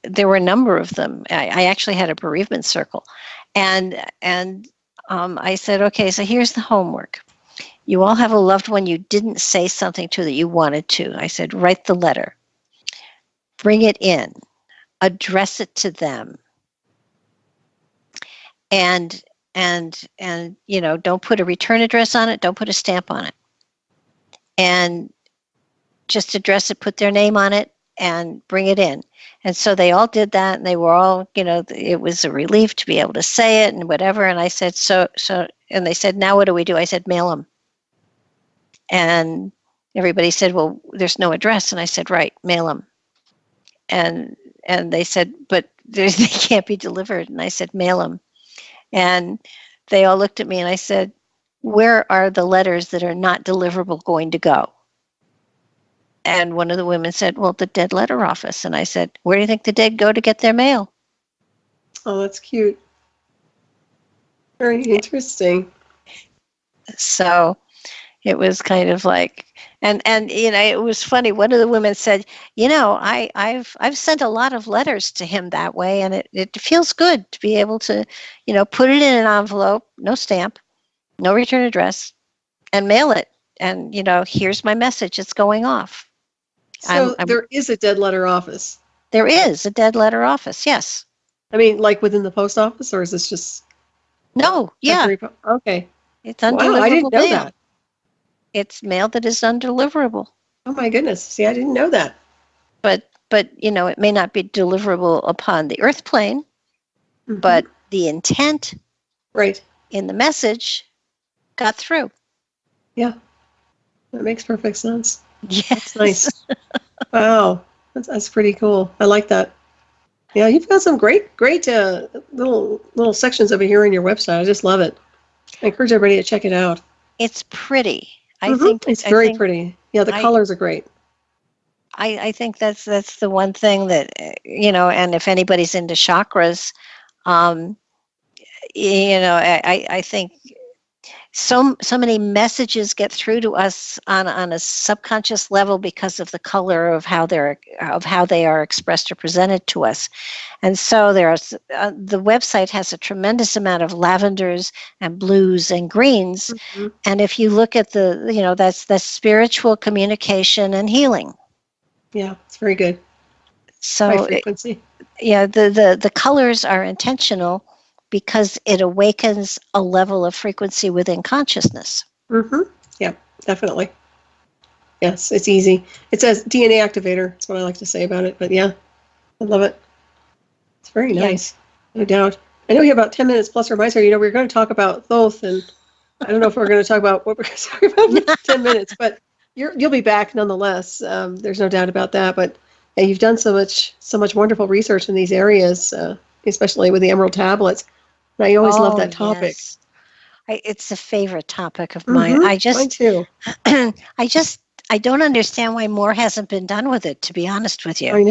there were a number of them. I actually had a bereavement circle, and I said, okay, so here's the homework. You all have a loved one you didn't say something to that you wanted to. I said, write the letter, bring it in, address it to them, and don't put a return address on it, don't put a stamp on it. And just address it, put their name on it, and bring it in. And so they all did that, and they were all, it was a relief to be able to say it and whatever. And I said, and they said, now what do we do? I said, mail them. And everybody said, well, there's no address. And I said, right, mail them. And they said, but they can't be delivered. And I said, mail them. And they all looked at me and I said, where are the letters that are not deliverable going to go? And one of the women said, well, the dead letter office. And I said, where do you think the dead go to get their mail? Oh, that's cute. Very interesting. So it was kind of like, and it was funny. One of the women said, I've sent a lot of letters to him that way, and it feels good to be able to, put it in an envelope, no stamp, no return address, and mail it. And, here's my message. It's going off. So there is a dead letter office. There is a dead letter office, yes. I mean, like within the post office, or is this just? No, yeah. Okay. It's undeliverable. Wow, I didn't know that. It's mail that is undeliverable. Oh my goodness! See, I didn't know that. But it may not be deliverable upon the earth plane, but the intent, right, in the message, got through. Yeah, that makes perfect sense. Yes, that's nice. Wow, that's pretty cool. I like that. Yeah, you've got some great little sections over here on your website. I just love it. I encourage everybody to check it out. It's pretty. I think it's very pretty. Yeah, the colors are great. I think that's the one thing that and if anybody's into chakras, I think so many messages get through to us on a subconscious level because of the color of how they are expressed or presented to us. And so the website has a tremendous amount of lavenders and blues and greens. And if you look at that's spiritual communication and healing. Yeah, it's very good. So high frequency. The colors are intentional because it awakens a level of frequency within consciousness. Yeah, definitely. Yes, it's easy. It says DNA activator. That's what I like to say about it. But yeah, I love it. It's very nice, no doubt. I know we have about 10 minutes plus or minus here. We're going to talk about Thoth, and I don't know if we're going to talk about what we're going to talk about in 10 minutes, but you'll be back nonetheless. There's no doubt about that. But yeah, you've done so much wonderful research in these areas, especially with the emerald tablets. And I always love that topic. Yes. It's a favorite topic of mine. Mine too. I don't understand why more hasn't been done with it, to be honest with you. I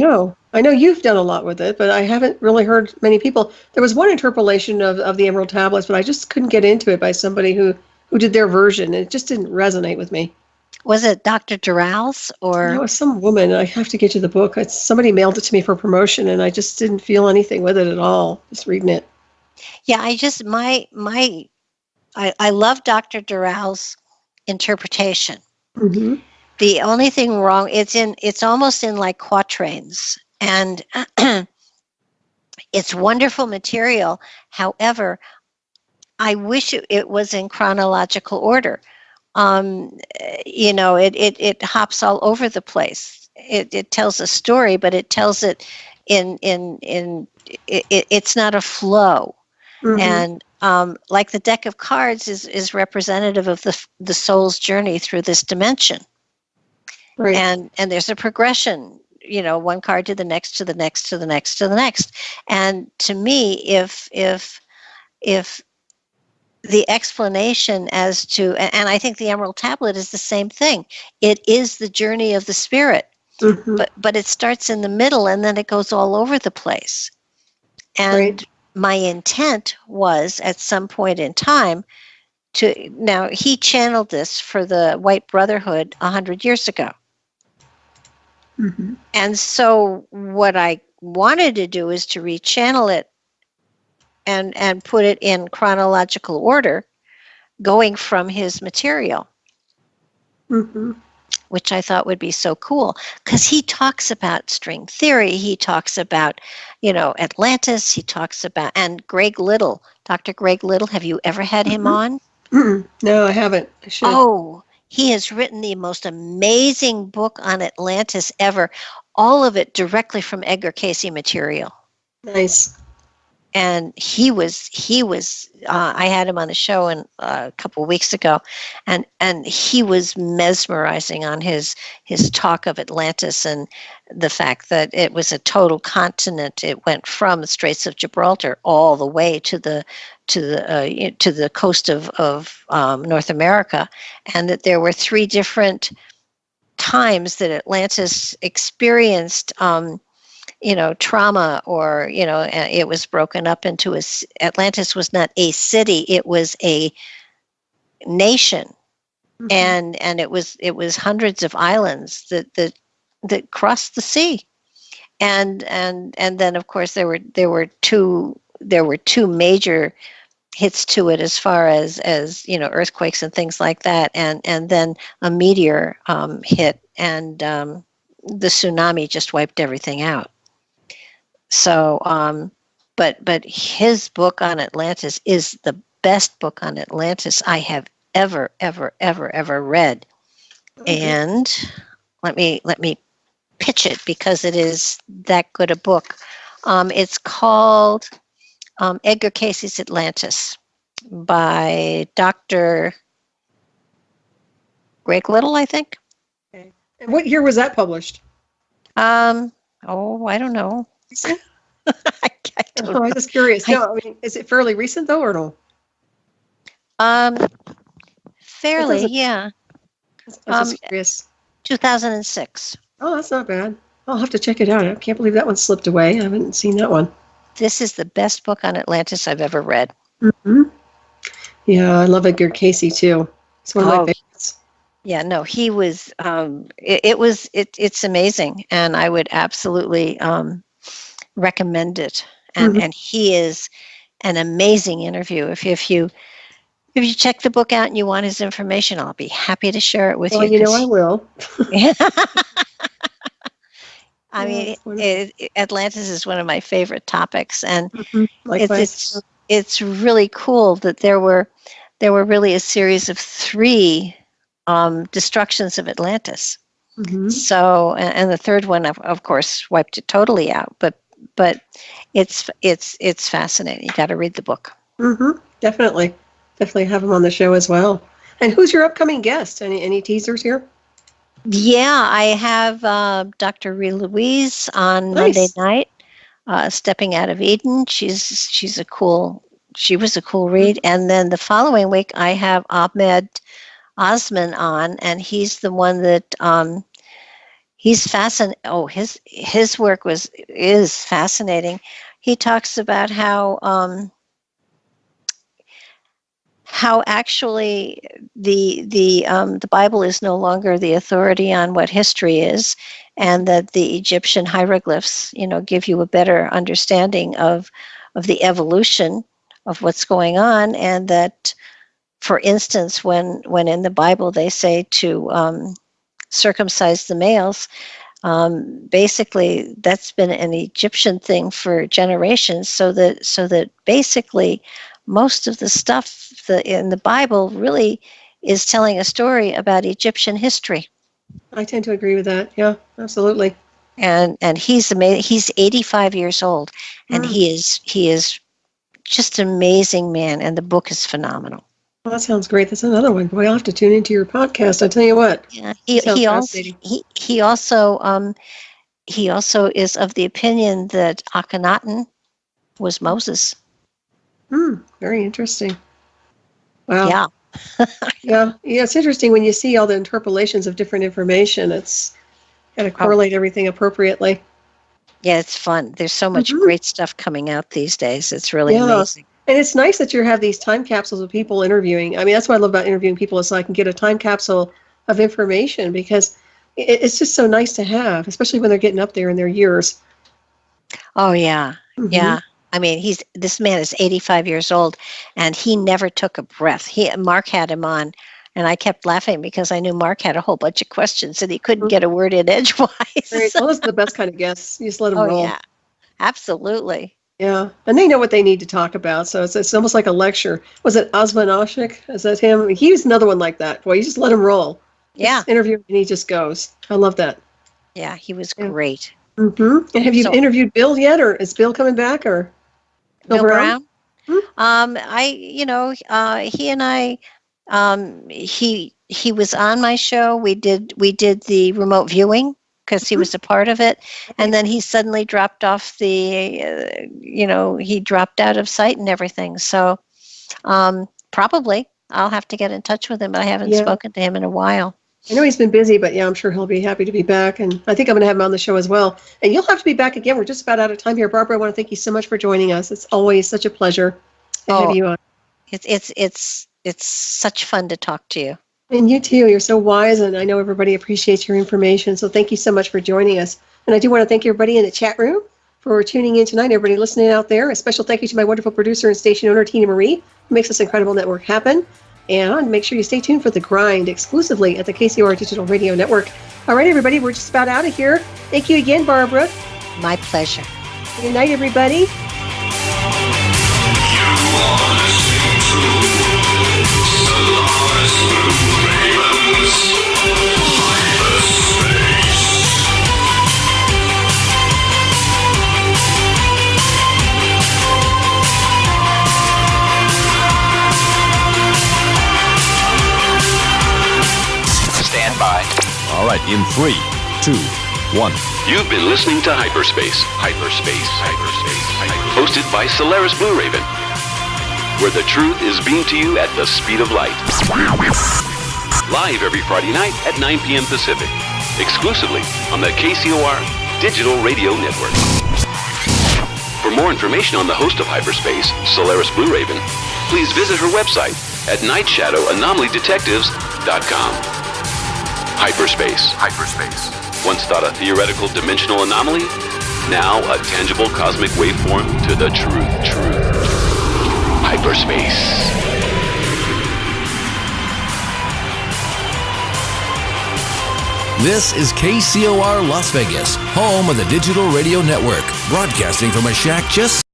know you've done a lot with it, but I haven't really heard many people. There was one interpolation of the emerald tablets, but I just couldn't get into it by somebody who did their version. It just didn't resonate with me. Was it Dr. Dural's or? No, it was some woman. I have to get you the book. Somebody mailed it to me for promotion, and I just didn't feel anything with it at all, just reading it. Yeah, I love Dr. Dural's interpretation. The only thing wrong, it's almost in like quatrains, and it's wonderful material. However, I wish it was in chronological order. It hops all over the place. It tells a story, but it tells it it's not a flow. And like the deck of cards is representative of the soul's journey through this dimension. Right. And there's a progression, one card to the next, to the next, to the next, to the next. And to me, if the explanation as to, and I think the Emerald Tablet is the same thing. It is the journey of the spirit, but it starts in the middle and then it goes all over the place. And my intent was at some point in time now he channeled this for the White Brotherhood 100 years ago. And so what I wanted to do is to rechannel it and put it in chronological order, going from his material, which I thought would be so cool, because he talks about string theory, he talks about, Atlantis, he talks about, and Greg Little, Dr. Greg Little, have you ever had him on? No, I haven't. I should. Oh, He has written the most amazing book on Atlantis ever, all of it directly from Edgar Cayce material. Nice. And he was. I had him on the show a couple of weeks ago, and he was mesmerizing on his talk of Atlantis and the fact that it was a total continent. It went from the Straits of Gibraltar all the way to the coast of North America, and that there were 3 different times that Atlantis experienced. Trauma, or, it was broken up into Atlantis was not a city, it was a nation. Mm-hmm. And it was hundreds of islands that crossed the sea. And then of course there were two major hits to it as far as earthquakes and things like that, and then a meteor hit, and the tsunami just wiped everything out. So, but his book on Atlantis is the best book on Atlantis I have ever read. Okay. And let me pitch it because it is that good a book. It's called Edgar Cayce's Atlantis by Dr. Greg Little, I think. Okay. And what year was that published? I don't know. I don't know. I'm just curious. No, I mean, is it fairly recent though, or no? Fairly, yeah. I'm just curious. 2006. Oh, that's not bad. I'll have to check it out. I can't believe that one slipped away. I haven't seen that one. This is the best book on Atlantis I've ever read. Mm-hmm. Yeah, I love Edgar Cayce too. It's one of my favorites. Yeah, no, he was. It's amazing, and I would absolutely recommend it. And and he is an amazing interview. If you check the book out and you want his information, I'll be happy to share it with you. Well, you know I will. I mean, Atlantis is one of my favorite topics, and it's really cool that there were really a series of 3 destructions of Atlantis. Mm-hmm. So, and the third one, of course, wiped it totally out. But it's fascinating. You got to read the book. Mm-hmm. Definitely have him on the show as well. And who's your upcoming guest? Any teasers here? Yeah, I have Dr. Ree Louise on Monday night, Stepping Out of Eden. She was a cool read. And then the following week, I have Ahmed Osman on, and he's the one that he's fascinating. Oh, his work is fascinating. He talks about how actually the Bible is no longer the authority on what history is, and that the Egyptian hieroglyphs, give you a better understanding of the evolution of what's going on, and that, for instance, when in the Bible they say to circumcise the males, basically that's been an Egyptian thing for generations, so that basically most of the stuff in the Bible really is telling a story about Egyptian history. I tend to agree with that. Yeah, absolutely. And he's amazing. He's 85 years old, and he is just an amazing man, and the book is phenomenal. Well, that sounds great. That's another one. Boy, I'll have to tune into your podcast. I tell you what. Yeah, he also is of the opinion that Akhenaten was Moses. Very interesting. Wow. Yeah. Yeah. It's interesting when you see all the interpolations of different information. It's got to correlate everything appropriately. Yeah, it's fun. There's so much great stuff coming out these days. It's really amazing. And it's nice that you have these time capsules of people interviewing. I mean, that's what I love about interviewing people, is so I can get a time capsule of information, because it's just so nice to have, especially when they're getting up there in their years. Oh, yeah. Yeah. I mean, this man is 85 years old, and he never took a breath. Mark had him on, and I kept laughing because I knew Mark had a whole bunch of questions, and he couldn't get a word in edgewise. Right. Well, those are the best kind of guests. You just let them roll. Oh, yeah. Absolutely. Yeah. And they know what they need to talk about, so it's almost like a lecture. Was it Osman Ashik? Is that him? I mean, he was another one like that. Boy, you just let him roll. Yeah. Just interview and he just goes. I love that. Yeah, he was great. Mm-hmm. And have you interviewed Bill yet, or is Bill coming back, or Bill Brown? He and I, he was on my show. We did the remote viewing because he was a part of it, and then he suddenly dropped off he dropped out of sight and everything. So probably I'll have to get in touch with him, but I haven't spoken to him in a while. I know he's been busy, but I'm sure he'll be happy to be back, and I think I'm going to have him on the show as well. And you'll have to be back again. We're just about out of time here. Barbara, I want to thank you so much for joining us. It's always such a pleasure to have you on. It's such fun to talk to you. And you too. You're so wise, and I know everybody appreciates your information. So thank you so much for joining us. And I do want to thank everybody in the chat room for tuning in tonight, everybody listening out there. A special thank you to my wonderful producer and station owner, Tina Marie, who makes this incredible network happen. And make sure you stay tuned for The Grind exclusively at the KCOR Digital Radio Network. All right, everybody, we're just about out of here. Thank you again, Barbara. My pleasure. Good night, everybody. Solaris BlueRavens, Hyperspace. Stand by. All right, in 3, 2, 1. You've been listening to Hyperspace. Hosted by Solaris BlueRaven, where the truth is beamed to you at the speed of light. Live every Friday night at 9 p.m. Pacific, exclusively on the KCOR Digital Radio Network. For more information on the host of Hyperspace, Solaris BlueRaven, please visit her website at nightshadowanomalydetectives.com. Hyperspace. Once thought a theoretical dimensional anomaly, now a tangible cosmic waveform to the truth. Hyperspace. This is KCOR Las Vegas, home of the Digital Radio Network, broadcasting from a shack just